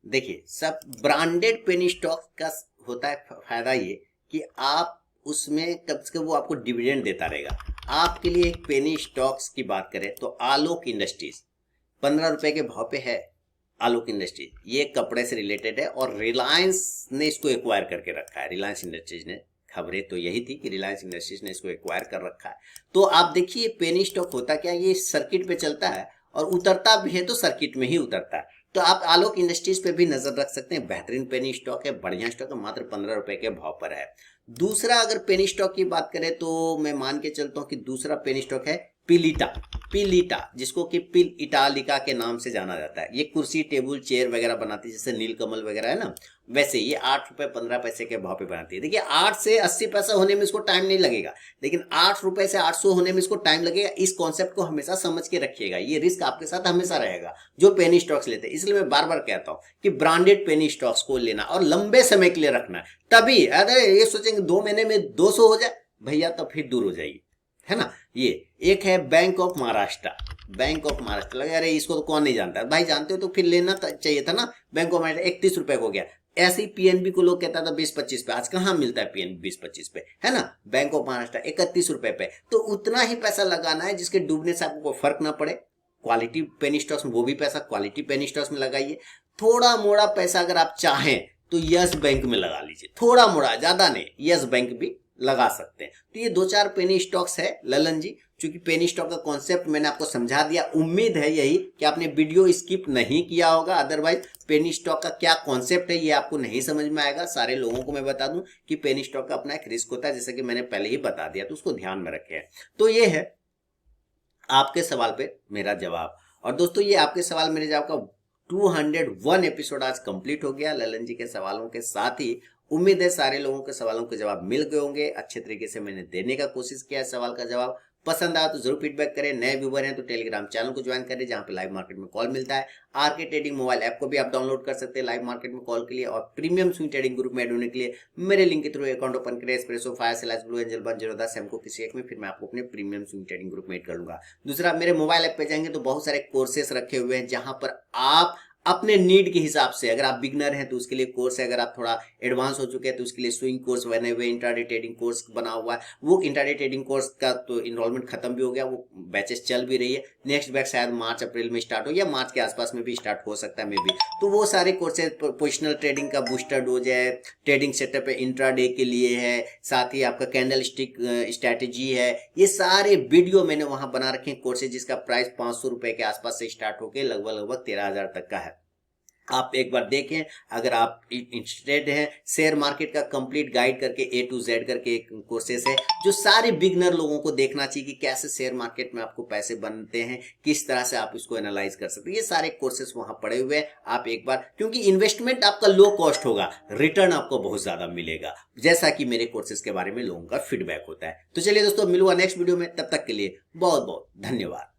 देखिए, सब ब्रांडेड पेनी स्टॉक्स का होता है फायदा ये कि आप उसमें कब से वो आपको डिविडेंड देता रहेगा। आपके लिए एक पेनी स्टॉक्स की बात करें तो आलोक इंडस्ट्रीज 15 रुपए के भाव पे है। आलोक इंडस्ट्रीज ये कपड़े से रिलेटेड है और रिलायंस ने इसको एक्वायर करके रखा है। रिलायंस इंडस्ट्रीज ने, खबरें तो यही थी कि रिलायंस इंडस्ट्रीज ने इसको एक्वायर कर रखा है। तो आप देखिए पेनी स्टॉक होता क्या, ये सर्किट पे चलता है और उतरता भी है तो सर्किट में ही उतरता है। तो आप आलोक इंडस्ट्रीज पे भी नजर रख सकते हैं। बेहतरीन पेनी स्टॉक है, बढ़िया स्टॉक है, मात्र 15 रुपए के भाव पर है। दूसरा अगर पेनी स्टॉक की बात करें तो मैं मान के चलता हूं कि दूसरा पेनी स्टॉक है पिलीटा। पिलीटा जिसको कि पिल इटालिका के नाम से जाना जाता है। ये कुर्सी टेबल चेयर वगैरह बनाती है, जैसे नीलकमल वगैरह है ना, वैसे ये 8 रुपए 15 पैसे के भाव पे बनाती है। देखिए 8 से 80 पैसा होने में इसको टाइम नहीं लगेगा, लेकिन 8 रुपए से 800 होने में इसको टाइम लगेगा। इस कॉन्सेप्ट को हमेशा समझ के रखिएगा, ये रिस्क आपके साथ हमेशा रहेगा जो पेनी स्टॉक्स लेते हैं। इसलिए मैं बार बार कहता हूं कि ब्रांडेड पेनी स्टॉक्स को लेना और लंबे समय के लिए रखना, तभी अरे ये सोचेंगे 2 महीने में 200 हो जाए भैया, तो फिर दूर हो जाएगी, है ना। ये एक है bank of Maharashtra. Bank of Maharashtra लगे अरे इसको तो कौन नहीं जानता है, भाई जानते हो तो फिर लेना चाहिए था ना। बैंक ऑफ महाराष्ट्र 31 रुपए को गया। ऐसे ही पीएनबी को लोग कहता था 20-25 पे, आज कहाँ मिलता है पीएनबी 20-25 पे, है ना। बैंक ऑफ महाराष्ट्र 31 रुपए पे। तो उतना ही पैसा लगाना है जिसके डूबने से आपको कोई फर्क ना पड़े। क्वालिटी पेनी स्टॉक्स में वो भी पैसा क्वालिटी पेनी स्टॉक्स में लगाइए। थोड़ा मोड़ा पैसा अगर आप चाहें तो यस बैंक में लगा लीजिए, थोड़ा मोड़ा, ज्यादा नहीं, यस बैंक भी लगा सकते हैं। तो ये 2-4 पेनी स्टॉक्स है ललन जी। चूंकि पेनी स्टॉक का कॉन्सेप्ट मैंने आपको समझा दिया, उम्मीद है यही कि आपने वीडियो स्किप नहीं किया होगा, अदरवाइज पेनी स्टॉक का क्या कॉन्सेप्ट है ये आपको नहीं समझ में आएगा। सारे लोगों को मैं बता दूं कि पेनी स्टॉक का अपना एक रिस्क होता है, जैसे कि मैंने पहले ही बता दिया, तो उसको ध्यान में रखें। तो ये है आपके सवाल पे मेरा जवाब। और दोस्तों ये आपके सवाल मेरे जवाब का 201 एपिसोड आज कंप्लीट हो गया ललन जी के सवालों के साथ ही। उम्मीद है सारे लोगों के सवालों के जवाब मिल गए होंगे। अच्छे तरीके से मैंने देने का कोशिश किया है सवाल का जवाब। पसंद आया तो जरूर फीडबैक करें। नए व्यूवर हैं तो टेलीग्राम चैनल को ज्वाइन करें, जहां पे लाइव मार्केट में कॉल मिलता है। आरके ट्रेडिंग मोबाइल ऐप को भी आप डाउनलोड कर सकते हैं लाइव मार्केट में कॉल के लिए। और प्रीमियम स्विंग ट्रेडिंग ग्रुप में ऐड होने के लिए मेरे लिंक के थ्रू अकाउंट ओपन करें। Espresso, fire cell, blue angel, 1010 हमको किसी एक में, फिर मैं आपको अपने प्रीमियम स्विंग ट्रेडिंग ग्रुप में ऐड कर लूंगा। दूसरा, मेरे मोबाइल ऐप पे जाएंगे तो बहुत सारे कोर्सेस रखे हुए हैं, जहां पर आप अपने नीड के हिसाब से, अगर आप बिगनर हैं तो उसके लिए कोर्स है, अगर आप थोड़ा एडवांस हो चुके हैं तो उसके लिए स्विंग कोर्स बने हुए, इंट्राडे ट्रेडिंग कोर्स बना हुआ है। वो इंट्राडे ट्रेडिंग कोर्स का तो इनरोलमेंट खत्म भी हो गया, वो बैचेस चल भी रही है। नेक्स्ट बैच शायद मार्च अप्रैल में स्टार्ट हो, या मार्च के आसपास में भी स्टार्ट हो सकता है मे बी। तो वो सारे कोर्सेज, पोजिशनल ट्रेडिंग का बूस्टर डोज है, ट्रेडिंग सेटअप है, इंट्राडे के लिए है, साथ ही आपका कैंडल स्टिक स्ट्रैटेजी है। ये सारे वीडियो मैंने वहां बना रखे हैं कोर्सेज, जिसका प्राइस 500 रुपए के आसपास से स्टार्ट होकर लगभग 13,000 तक का है। आप एक बार देखें। अगर आप इंटरेस्टेड हैं, शेयर मार्केट का कंप्लीट गाइड करके A to Z करके एक कोर्सेस है जो सारे बिगनर लोगों को देखना चाहिए कि कैसे शेयर मार्केट में आपको पैसे बनते हैं, किस तरह से आप इसको एनालाइज कर सकते हैं। ये सारे कोर्सेस वहां पड़े हुए हैं, आप एक बार, क्योंकि इन्वेस्टमेंट आपका लो कॉस्ट होगा, रिटर्न आपको बहुत ज्यादा मिलेगा, जैसा कि मेरे कोर्सेस के बारे में लोगों का फीडबैक होता है। तो चलिए दोस्तों, मिलूंगा नेक्स्ट वीडियो में, तब तक के लिए बहुत बहुत धन्यवाद।